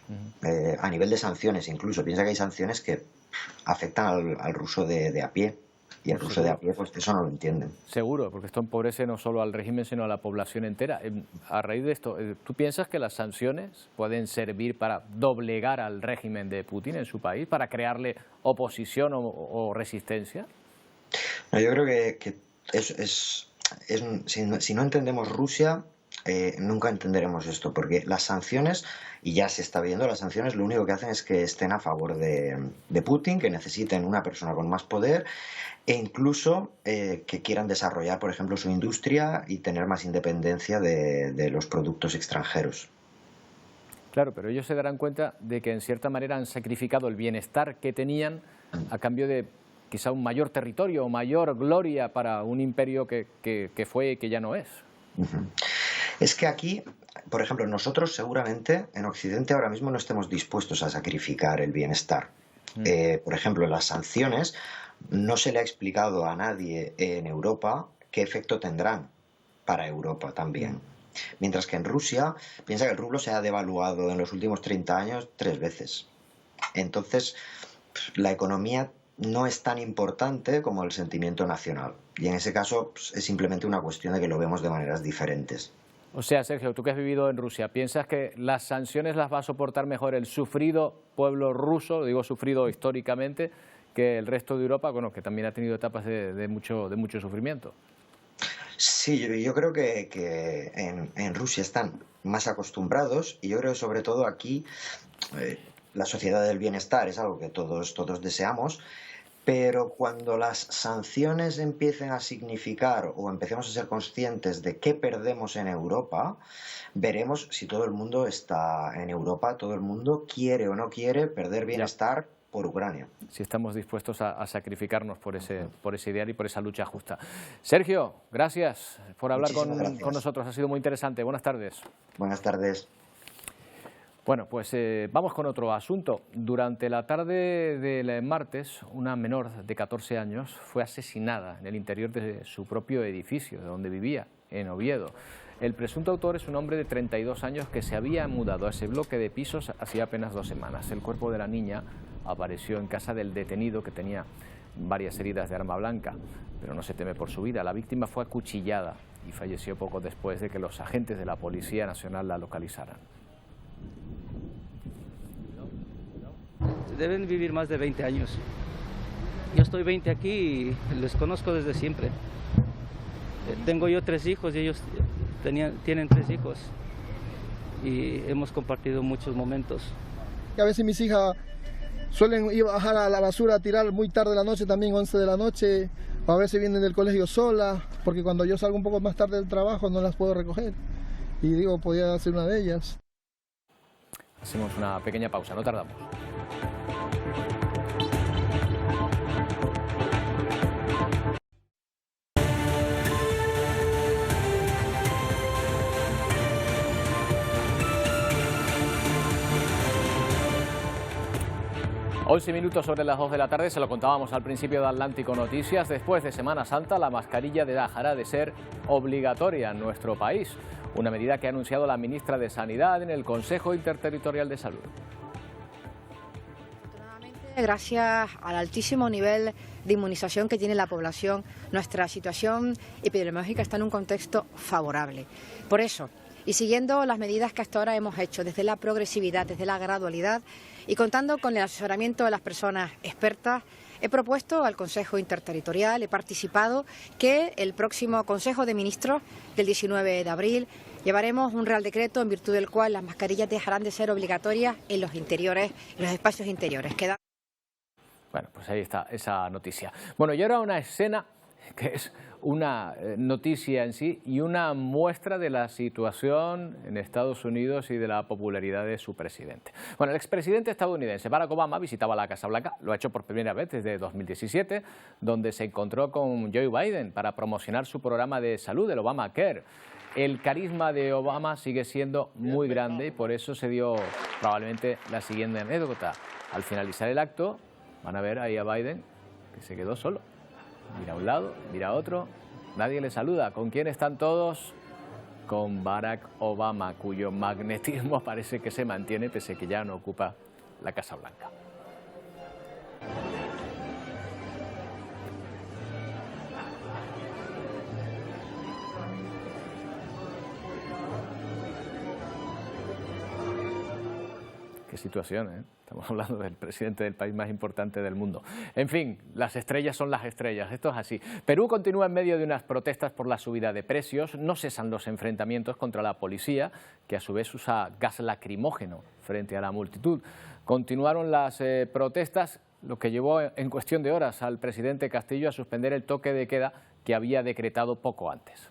A nivel de sanciones incluso. Piensa que hay sanciones que afectan al ruso de a pie. Y el ruso de a pie, pues eso no lo entienden. Seguro, porque esto empobrece no solo al régimen, sino a la población entera. A raíz de esto, ¿tú piensas que las sanciones pueden servir para doblegar al régimen de Putin en su país, para crearle oposición o resistencia? No, yo creo que si no entendemos Rusia, nunca entenderemos esto, porque las sanciones, y ya se está viendo, las sanciones lo único que hacen es que estén a favor de Putin, que necesiten una persona con más poder, e incluso que quieran desarrollar, por ejemplo, su industria y tener más independencia de los productos extranjeros. Claro, pero ellos se darán cuenta de que en cierta manera han sacrificado el bienestar que tenían a cambio de quizá un mayor territorio o mayor gloria para un imperio que fue y que ya no es. Es que aquí, por ejemplo, nosotros seguramente en Occidente ahora mismo no estemos dispuestos a sacrificar el bienestar. Por ejemplo, las sanciones no se le ha explicado a nadie en Europa qué efecto tendrán para Europa también. Mientras que en Rusia, piensa que el rublo se ha devaluado en los últimos 30 años 3 veces. Entonces, la economía no es tan importante como el sentimiento nacional. Y en ese caso es simplemente una cuestión de que lo vemos de maneras diferentes. O sea, Sergio, tú que has vivido en Rusia, ¿piensas que las sanciones las va a soportar mejor el sufrido pueblo ruso, digo sufrido históricamente, que el resto de Europa, bueno, que también ha tenido etapas de mucho sufrimiento? Sí, yo creo que en Rusia están más acostumbrados, y yo creo que sobre todo aquí la sociedad del bienestar es algo que todos deseamos, pero cuando las sanciones empiecen a significar o empecemos a ser conscientes de qué perdemos en Europa, veremos si todo el mundo está en Europa, todo el mundo quiere o no quiere perder bienestar por Ucrania. Si estamos dispuestos a sacrificarnos por ese ideal y por esa lucha justa. Sergio, gracias por hablar con nosotros, ha sido muy interesante. Buenas tardes. Buenas tardes. Bueno, pues vamos con otro asunto. Durante la tarde del martes, una menor de 14 años fue asesinada en el interior de su propio edificio, de donde vivía, en Oviedo. El presunto autor es un hombre de 32 años que se había mudado a ese bloque de pisos hacía apenas 2 semanas. El cuerpo de la niña apareció en casa del detenido, que tenía varias heridas de arma blanca, pero no se teme por su vida. La víctima fue acuchillada y falleció poco después de que los agentes de la Policía Nacional la localizaran. Deben vivir más de 20 años. Yo estoy 20 aquí y les conozco desde siempre. Tengo yo 3 hijos y ellos tienen 3 hijos. Y hemos compartido muchos momentos. A veces mis hijas suelen ir a bajar a la basura a tirar muy tarde de la noche, también 11 de la noche. O a veces vienen del colegio solas, porque cuando yo salgo un poco más tarde del trabajo no las puedo recoger. Y digo, podía ser una de ellas. Hacemos una pequeña pausa, no tardamos. Once minutos sobre las 2 de la tarde, se lo contábamos al principio de Atlántico Noticias. Después de Semana Santa, la mascarilla dejará de ser obligatoria en nuestro país. Una medida que ha anunciado la ministra de Sanidad en el Consejo Interterritorial de Salud. Gracias al altísimo nivel de inmunización que tiene la población, nuestra situación epidemiológica está en un contexto favorable. Por eso, y siguiendo las medidas que hasta ahora hemos hecho, desde la progresividad, desde la gradualidad, y contando con el asesoramiento de las personas expertas, he propuesto al Consejo Interterritorial, he participado, que el próximo Consejo de Ministros del 19 de abril llevaremos un Real Decreto en virtud del cual las mascarillas dejarán de ser obligatorias en los interiores, en los espacios interiores. Bueno, pues ahí está esa noticia. Bueno, y ahora una escena que es una noticia en sí y una muestra de la situación en Estados Unidos y de la popularidad de su presidente. Bueno, el expresidente estadounidense Barack Obama visitaba la Casa Blanca, lo ha hecho por primera vez desde 2017, donde se encontró con Joe Biden para promocionar su programa de salud, el Obamacare. El carisma de Obama sigue siendo muy grande y por eso se dio probablemente la siguiente anécdota. Al finalizar el acto, van a ver ahí a Biden, que se quedó solo. Mira a un lado, mira a otro, nadie le saluda. ¿Con quién están todos? Con Barack Obama, cuyo magnetismo parece que se mantiene pese a que ya no ocupa la Casa Blanca. Qué situación, ¿eh? Estamos hablando del presidente del país más importante del mundo. En fin, las estrellas son las estrellas, esto es así. Perú continúa en medio de unas protestas por la subida de precios, no cesan los enfrentamientos contra la policía, que a su vez usa gas lacrimógeno frente a la multitud. Continuaron las protestas, lo que llevó en cuestión de horas al presidente Castillo a suspender el toque de queda que había decretado poco antes.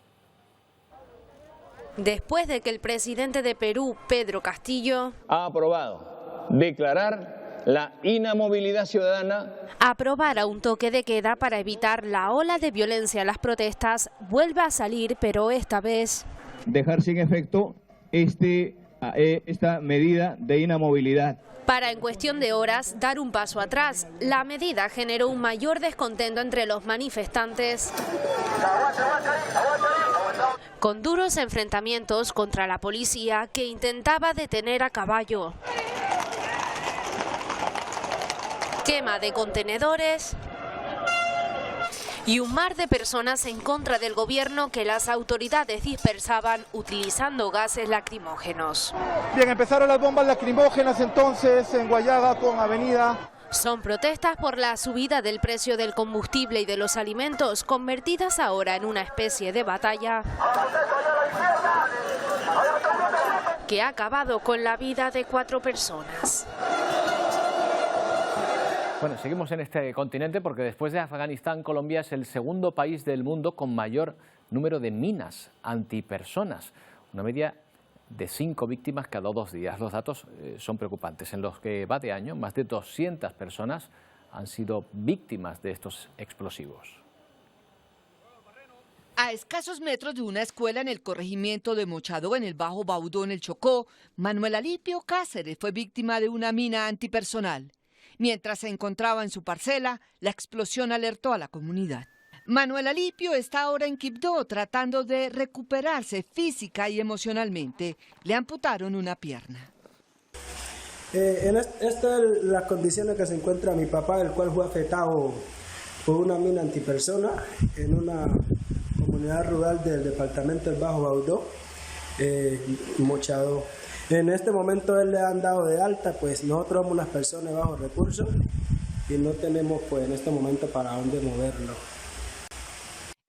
Después de que el presidente de Perú, Pedro Castillo, ha aprobado declarar la inamovilidad ciudadana, aprobara un toque de queda para evitar la ola de violencia en las protestas, vuelve a salir, pero esta vez dejar sin efecto esta medida de inamovilidad. Para en cuestión de horas dar un paso atrás. La medida generó un mayor descontento entre los manifestantes, con duros enfrentamientos contra la policía que intentaba detener a caballo. Quema de contenedores y un mar de personas en contra del gobierno que las autoridades dispersaban utilizando gases lacrimógenos. Bien, empezaron las bombas lacrimógenas entonces en Guayaga con Avenida. Son protestas por la subida del precio del combustible y de los alimentos, convertidas ahora en una especie de batalla que ha acabado con la vida de 4 personas. Bueno, seguimos en este continente porque después de Afganistán, Colombia es el segundo país del mundo con mayor número de minas antipersonas, una media de 5 víctimas cada 2 días. Los datos son preocupantes. En los que va de año, más de 200 personas han sido víctimas de estos explosivos. A escasos metros de una escuela en el corregimiento de Mochadó, en el Bajo Baudó, en el Chocó, Manuel Alipio Cáceres fue víctima de una mina antipersonal. Mientras se encontraba en su parcela, la explosión alertó a la comunidad. Manuel Alipio está ahora en Quibdó tratando de recuperarse física y emocionalmente. Le amputaron una pierna. Esta es la condición en que se encuentra mi papá, el cual fue afectado por una mina antipersona en una comunidad rural del departamento del Bajo Baudó, Mochadó. En este momento él le han dado de alta, pues nosotros somos unas personas de bajos recursos y no tenemos pues en este momento para dónde moverlo.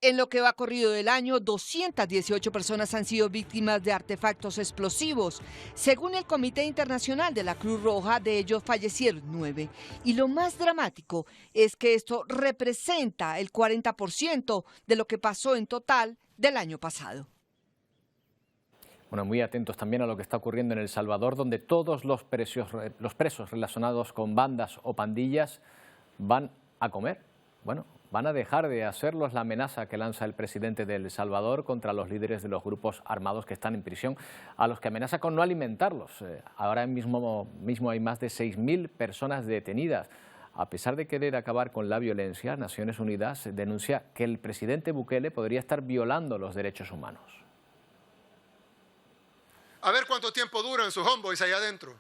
En lo que va corrido del año, 218 personas han sido víctimas de artefactos explosivos. Según el Comité Internacional de la Cruz Roja, de ellos fallecieron 9. Y lo más dramático es que esto representa el 40% de lo que pasó en total del año pasado. Bueno, muy atentos también a lo que está ocurriendo en El Salvador, donde todos los presos relacionados con bandas o pandillas van a comer. Bueno, van a dejar de hacerlo, es la amenaza que lanza el presidente de El Salvador contra los líderes de los grupos armados que están en prisión, a los que amenaza con no alimentarlos. Ahora mismo hay más de 6.000 personas detenidas. A pesar de querer acabar con la violencia, Naciones Unidas denuncia que el presidente Bukele podría estar violando los derechos humanos. A ver cuánto tiempo duran sus homeboys allá adentro.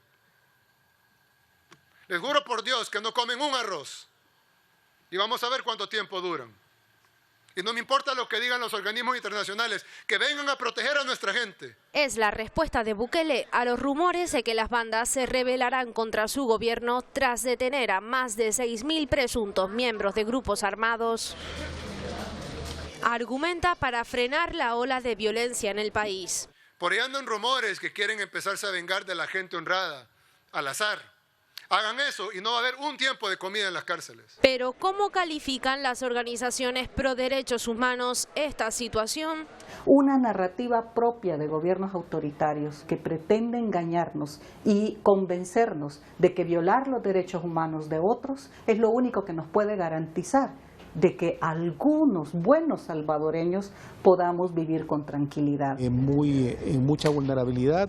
Les juro por Dios que no comen un arroz. Y vamos a ver cuánto tiempo duran. Y no me importa lo que digan los organismos internacionales, que vengan a proteger a nuestra gente. Es la respuesta de Bukele a los rumores de que las bandas se rebelarán contra su gobierno tras detener a más de 6.000 presuntos miembros de grupos armados. Argumenta para frenar la ola de violencia en el país. Por ahí andan rumores que quieren empezarse a vengar de la gente honrada, al azar. Hagan eso y no va a haber un tiempo de comida en las cárceles. Pero ¿cómo califican las organizaciones pro derechos humanos esta situación? Una narrativa propia de gobiernos autoritarios que pretende engañarnos y convencernos de que violar los derechos humanos de otros es lo único que nos puede garantizar de que algunos buenos salvadoreños podamos vivir con tranquilidad. En mucha vulnerabilidad,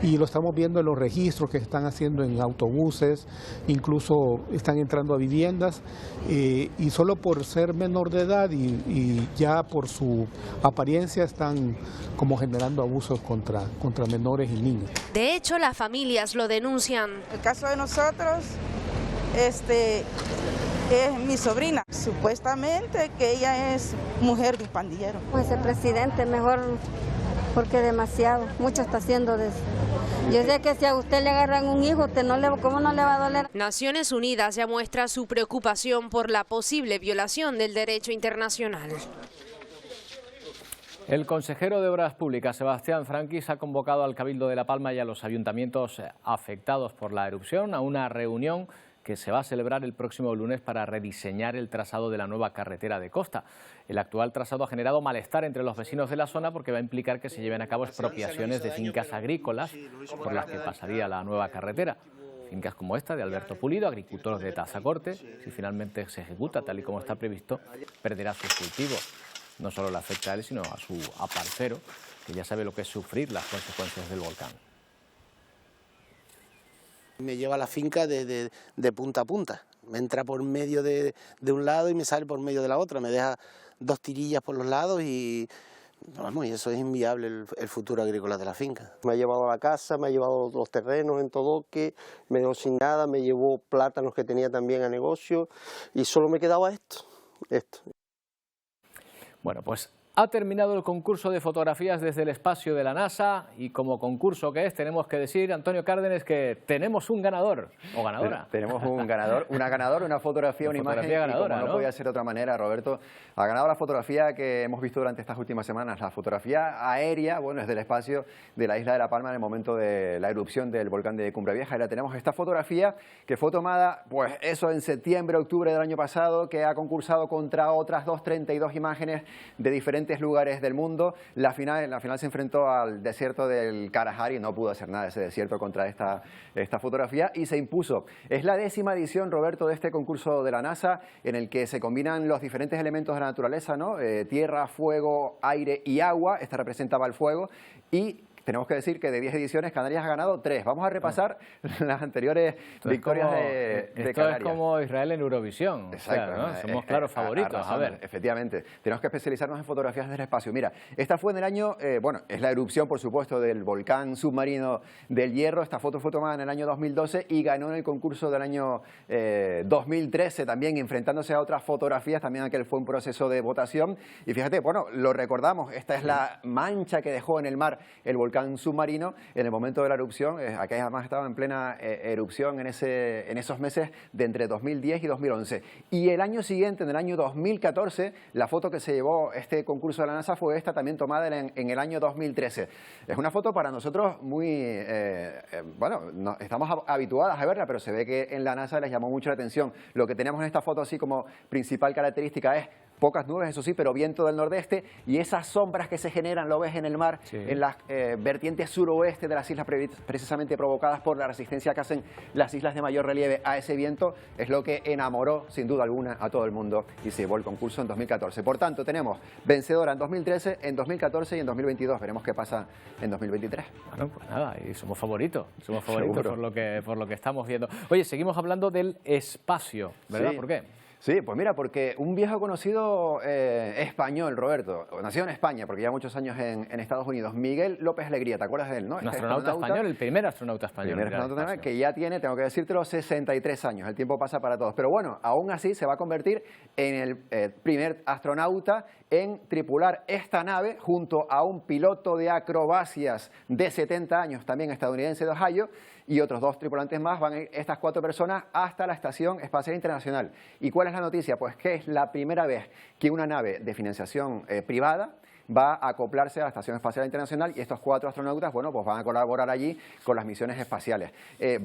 y lo estamos viendo en los registros que están haciendo en autobuses, incluso están entrando a viviendas, y solo por ser menor de edad y ya por su apariencia están como generando abusos contra menores y niños. De hecho, las familias lo denuncian. El caso de nosotros, es mi sobrina, supuestamente que ella es mujer de un pandillero. Pues el presidente mejor, porque demasiado, mucho está haciendo de eso. Yo sé que si a usted le agarran un hijo, ¿cómo no le va a doler? Naciones Unidas ya muestra su preocupación por la posible violación del derecho internacional. El consejero de Obras Públicas, Sebastián Franquis, ha convocado al Cabildo de La Palma y a los ayuntamientos afectados por la erupción a una reunión que se va a celebrar el próximo lunes para rediseñar el trazado de la nueva carretera de costa. El actual trazado ha generado malestar entre los vecinos de la zona porque va a implicar que se lleven a cabo expropiaciones de fincas agrícolas por las que pasaría la nueva carretera. Fincas como esta de Alberto Pulido, agricultor de Tazacorte, si finalmente se ejecuta tal y como está previsto, perderá sus cultivos. No solo le afecta a él, sino a su aparcero, que ya sabe lo que es sufrir las consecuencias del volcán. Me lleva la finca de punta a punta. Me entra por medio de un lado y me sale por medio de la otra. Me deja 2 tirillas por los lados y, vamos, y eso es inviable el futuro agrícola de la finca. Me ha llevado a la casa, me ha llevado los terrenos en Todoque, me dejó sin nada, me llevó plátanos que tenía también a negocio y solo me quedaba esto. Bueno, pues ha terminado el concurso de fotografías desde el espacio de la NASA y como concurso que es, tenemos que decir, Antonio Cárdenas, que tenemos un ganador o ganadora. Tenemos un ganador, una fotografía, una imagen, ganadora, y como no podía ser de otra manera, Roberto, ha ganado la fotografía que hemos visto durante estas últimas semanas, la fotografía aérea, bueno, es del espacio de la isla de La Palma en el momento de la erupción del volcán de Cumbre Vieja. Y la tenemos esta fotografía que fue tomada, pues eso, en septiembre, octubre del año pasado, que ha concursado contra otras 32 imágenes de diferentes lugares del mundo. La final se enfrentó al desierto del Kalahari, no pudo hacer nada ese desierto contra esta fotografía y se impuso. Es la 10ª edición, Roberto, de este concurso de la NASA en el que se combinan los diferentes elementos de la naturaleza, ¿no? Tierra, fuego, aire y agua. Esta representaba el fuego y tenemos que decir que de 10 ediciones Canarias ha ganado 3. Vamos a repasar las anteriores victorias de Canarias. Esto es como Israel en Eurovisión. Exacto. O sea, ¿no? Somos claros favoritos. A ver. Efectivamente. Tenemos que especializarnos en fotografías del espacio. Mira, esta fue en el año, bueno, es la erupción, por supuesto, del volcán submarino del Hierro. Esta foto fue tomada en el año 2012 y ganó en el concurso del año 2013 también, enfrentándose a otras fotografías. También aquel fue un proceso de votación. Y fíjate, bueno, lo recordamos. Esta es la mancha que dejó en el mar el volcán submarino en el momento de la erupción. Aquí además estaba en plena erupción en esos meses de entre 2010 y 2011. Y el año siguiente, en el año 2014, la foto que se llevó este concurso de la NASA fue esta, también tomada en el año 2013. Es una foto para nosotros muy, bueno, no, estamos habituadas a verla, pero se ve que en la NASA les llamó mucho la atención. Lo que tenemos en esta foto así como principal característica es pocas nubes, eso sí, pero viento del nordeste y esas sombras que se generan, lo ves en el mar, sí, en las vertientes suroeste de las islas, precisamente provocadas por la resistencia que hacen las islas de mayor relieve a ese viento, es lo que enamoró sin duda alguna a todo el mundo y se llevó el concurso en 2014. Por tanto, tenemos vencedora en 2013, en 2014 y en 2022. Veremos qué pasa en 2023. Bueno, pues nada, y somos favoritos por lo que estamos viendo. Oye, seguimos hablando del espacio, ¿verdad? Sí. ¿Por qué? Sí, pues mira, porque un viejo conocido español, Roberto, nació en España, porque lleva muchos años en Estados Unidos, Miguel López Alegría, ¿te acuerdas de él, no? Un astronauta español, el primer astronauta español. Que ya tiene, tengo que decírtelo, 63 años, el tiempo pasa para todos. Pero bueno, aún así se va a convertir en el primer astronauta en tripular esta nave junto a un piloto de acrobacias de 70 años, también estadounidense de Ohio, y otros 2 tripulantes más. Van a ir estas 4 personas hasta la Estación Espacial Internacional. ¿Y cuál es la noticia? Pues que es la primera vez que una nave de financiación privada va a acoplarse a la Estación Espacial Internacional y estos 4 astronautas, bueno, pues van a colaborar allí con las misiones espaciales.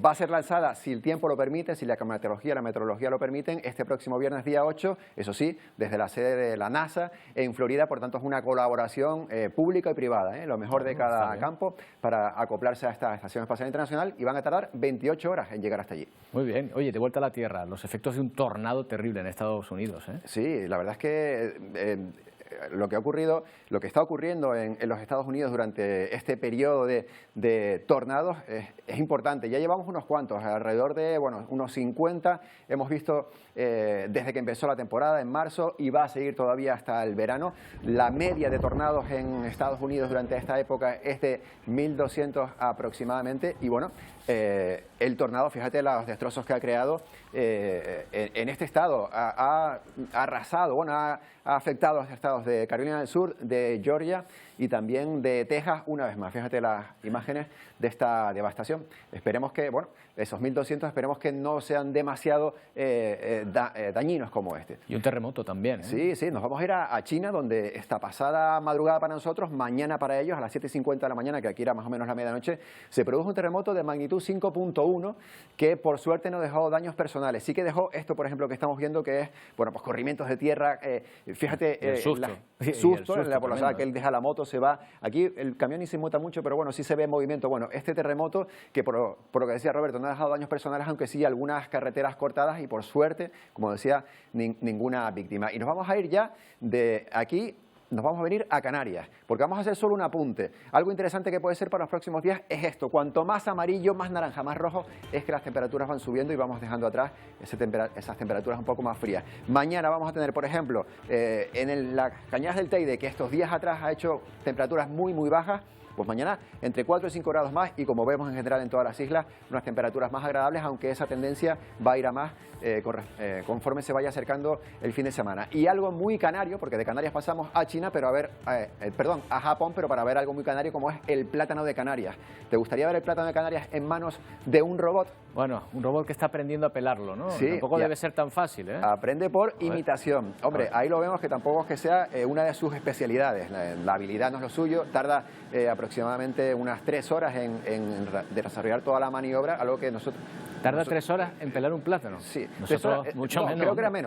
Va a ser lanzada, si el tiempo lo permite, si la meteorología lo permiten, este próximo viernes día 8, eso sí, desde la sede de la NASA en Florida. Por tanto, es una colaboración pública y privada, lo mejor de cada campo para acoplarse a esta Estación Espacial Internacional, y van a tardar 28 horas en llegar hasta allí. Muy bien. Oye, de vuelta a la Tierra, los efectos de un tornado terrible en Estados Unidos, ¿eh? Sí, la verdad es que lo que está ocurriendo en los Estados Unidos durante este periodo de tornados es importante. Ya llevamos unos cuantos, alrededor de unos 50 hemos visto desde que empezó la temporada en marzo, y va a seguir todavía hasta el verano. La media de tornados en Estados Unidos durante esta época es de 1.200 aproximadamente, y bueno, el tornado, fíjate los destrozos que ha creado en este estado. Ha arrasado, ha afectado a los estados de Carolina del Sur, de Georgia y también de Texas una vez más. Fíjate las imágenes de esta devastación. Esperemos que, esos 1.200 esperemos que no sean demasiado dañinos como este. Y un terremoto también, ¿eh? Sí, sí, nos vamos a ir a China, donde esta pasada madrugada para nosotros, mañana para ellos, a las 7:50 de la mañana, que aquí era más o menos la medianoche, se produjo un terremoto de magnitud 5.1 que por suerte no dejó daños personales. Sí que dejó esto, por ejemplo, que estamos viendo, que es, bueno, pues corrimientos de tierra, fíjate, el susto, en la población, que él deja la moto, se va. Aquí el camión ni se muta mucho, pero bueno, sí se ve movimiento. Bueno, este terremoto, que por lo que decía Roberto, no ha dejado daños personales, aunque sí algunas carreteras cortadas y por suerte, como decía, ninguna víctima. Y nos vamos a ir ya de aquí. Nos vamos a venir a Canarias, porque vamos a hacer solo un apunte. Algo interesante que puede ser para los próximos días es esto. Cuanto más amarillo, más naranja, más rojo, es que las temperaturas van subiendo y vamos dejando atrás esas temperaturas un poco más frías. Mañana vamos a tener, por ejemplo, en las Cañadas del Teide, que estos días atrás ha hecho temperaturas muy, muy bajas, pues mañana entre 4 y 5 grados más y, como vemos en general en todas las islas, unas temperaturas más agradables, aunque esa tendencia va a ir a más conforme se vaya acercando el fin de semana. Y algo muy canario, porque de Canarias pasamos a China, pero a Japón, pero para ver algo muy canario como es el plátano de Canarias. ¿Te gustaría ver el plátano de Canarias en manos de un robot? Bueno, un robot que está aprendiendo a pelarlo, ¿no? Sí, tampoco debe ser tan fácil, ¿eh? Aprende por imitación. Hombre, ahí lo vemos, que tampoco es que sea una de sus especialidades. La habilidad no es lo suyo, tarda aproximadamente unas 3 horas en desarrollar toda la maniobra, algo que nosotros... ¿Tarda 3 horas en pelar un plátano? Sí. Nosotros mucho menos.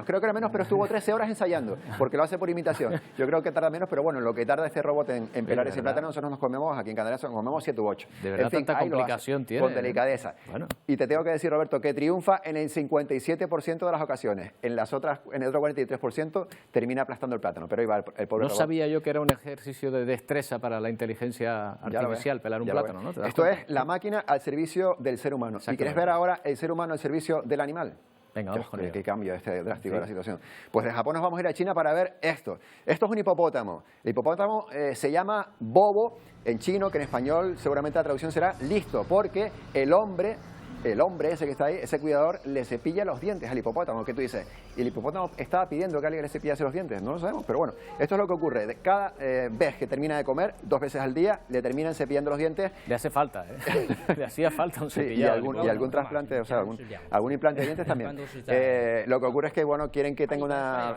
Creo que era menos, pero estuvo 13 horas ensayando, porque lo hace por imitación. Yo creo que tarda menos, pero bueno, lo que tarda este robot en pelar ese plátano, nosotros nos comemos, aquí en Canarias nos comemos 7 u 8. De verdad, tanta complicación tiene. Con delicadeza. Bueno. Y te tengo que decir, Roberto, que triunfa en el 57% de las ocasiones. En el otro 43% termina aplastando el plátano, pero ahí va el pobre robot. No sabía yo que era un ejercicio de destreza para la inteligencia artificial, pelar un plátano, ¿no? Esto es la máquina al servicio del ser humano. ¿Y quieres ver ahora el ser humano al servicio del animal? Venga, vamos con ello. Qué cambio drástico de la situación. Pues de Japón nos vamos a ir a China para ver esto. Esto es un hipopótamo. El hipopótamo se llama bobo en chino, que en español seguramente la traducción será listo, porque el hombre ese que está ahí, ese cuidador, le cepilla los dientes al hipopótamo. ¿Qué tú dices? ¿Y el hipopótamo estaba pidiendo que alguien le cepillase los dientes? No lo sabemos, pero bueno, esto es lo que ocurre. Cada vez que termina de comer, 2 veces al día, le terminan cepillando los dientes. Le hace falta, ¿eh? Le hacía falta un cepillado. Y algún trasplante, o sea, algún implante de dientes también. Lo que ocurre es que, bueno, quieren que tenga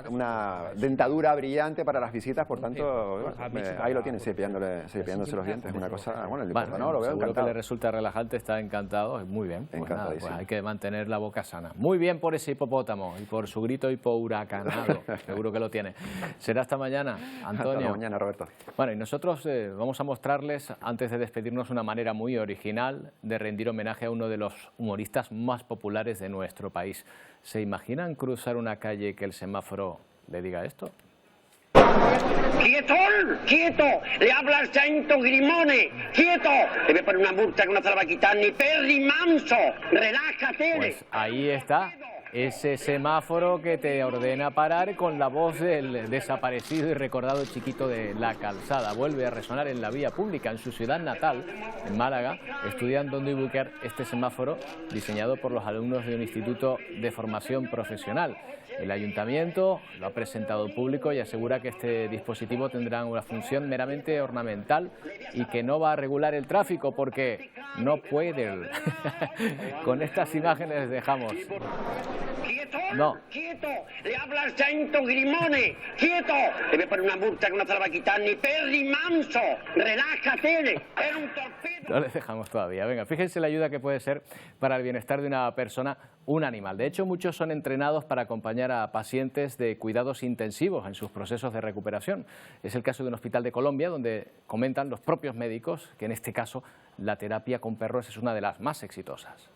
una dentadura brillante para las visitas, por tanto, ahí lo tienen, cepillándose los dientes. Es una cosa, bueno, el hipopótamo lo veo seguro encantado. que le resulta relajante, está encantado, muy bien. Pues nada, Encantadísimo. pues hay que mantener la boca sana. Muy bien por ese hipopótamo y por su grito hipohuracanado. Seguro que lo tiene. Será hasta mañana, Antonio. Hasta mañana, Roberto. Bueno, y nosotros vamos a mostrarles, antes de despedirnos, una manera muy original de rendir homenaje a uno de los humoristas más populares de nuestro país. ¿Se imaginan cruzar una calle y que el semáforo le diga esto? ¡Quieto! ¡Quieto! Le habla al Sargento Grimone. ¡Quieto! Le voy a poner una multa que no te la va a quitar ni Perry Manso. ¡Relájate! Pues ahí está, ese semáforo que te ordena parar, con la voz del desaparecido y recordado Chiquito de la Calzada. Vuelve a resonar en la vía pública en su ciudad natal, en Málaga. Estudian dónde ubicar este semáforo, diseñado por los alumnos de un instituto de formación profesional. El ayuntamiento lo ha presentado al público y asegura que este dispositivo tendrá una función meramente ornamental y que no va a regular el tráfico, porque no puede. Con estas imágenes les dejamos. No. ¡Quieto! Le habla al Sargento Grimone. ¡Quieto! Le voy a poner una multa que no te la va a quitar ni Perry Manso. ¡Relájate! ¡Era un torpedo! No les dejamos todavía. Venga, fíjense la ayuda que puede ser para el bienestar de una persona un animal. De hecho, muchos son entrenados para acompañar a pacientes de cuidados intensivos en sus procesos de recuperación. Es el caso de un hospital de Colombia, donde comentan los propios médicos que en este caso la terapia con perros es una de las más exitosas.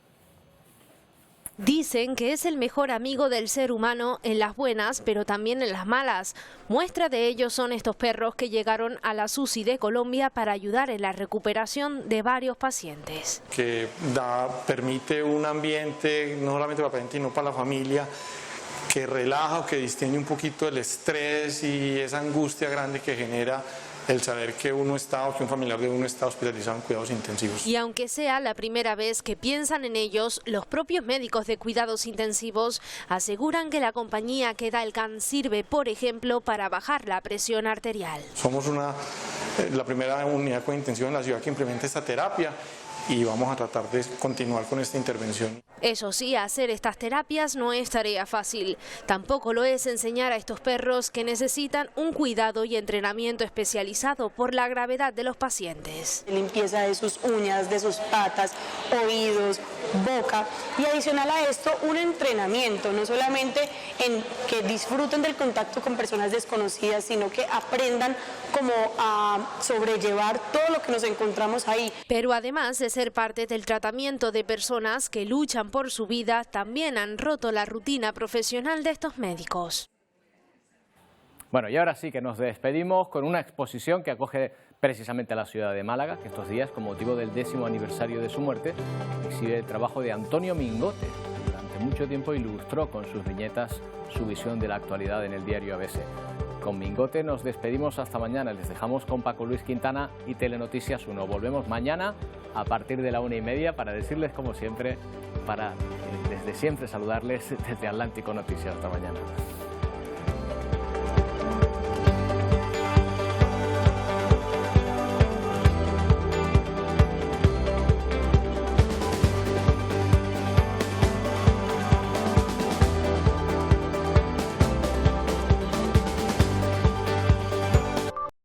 Dicen que es el mejor amigo del ser humano en las buenas, pero también en las malas. Muestra de ello son estos perros que llegaron a la SUSI de Colombia para ayudar en la recuperación de varios pacientes. Que permite un ambiente, no solamente para el paciente, sino para la familia, que relaja o que distiende un poquito el estrés y esa angustia grande que genera el saber que uno está o que un familiar de uno está hospitalizado en cuidados intensivos. Y aunque sea la primera vez que piensan en ellos, los propios médicos de cuidados intensivos aseguran que la compañía que da el CAN sirve, por ejemplo, para bajar la presión arterial. Somos la primera unidad con intensivo en la ciudad que implementa esta terapia y vamos a tratar de continuar con esta intervención. Eso sí, hacer estas terapias no es tarea fácil. Tampoco lo es enseñar a estos perros que necesitan un cuidado y entrenamiento especializado por la gravedad de los pacientes. Limpieza de sus uñas, de sus patas, oídos, boca y adicional a esto un entrenamiento, no solamente en que disfruten del contacto con personas desconocidas, sino que aprendan cómo a sobrellevar todo lo que nos encontramos ahí. Pero además de ser parte del tratamiento de personas que luchan por su vida, también han roto la rutina profesional de estos médicos. Bueno, y ahora sí que nos despedimos con una exposición que acoge precisamente a la ciudad de Málaga, que estos días, con motivo del 10º aniversario de su muerte, exhibe el trabajo de Antonio Mingote. Durante mucho tiempo ilustró con sus viñetas su visión de la actualidad en el diario ABC. Con Mingote nos despedimos hasta mañana. Les dejamos con Paco Luis Quintana y Telenoticias 1. Volvemos mañana a partir de la 1:30 para decirles, como siempre, desde siempre saludarles desde Atlántico Noticias. Hasta mañana.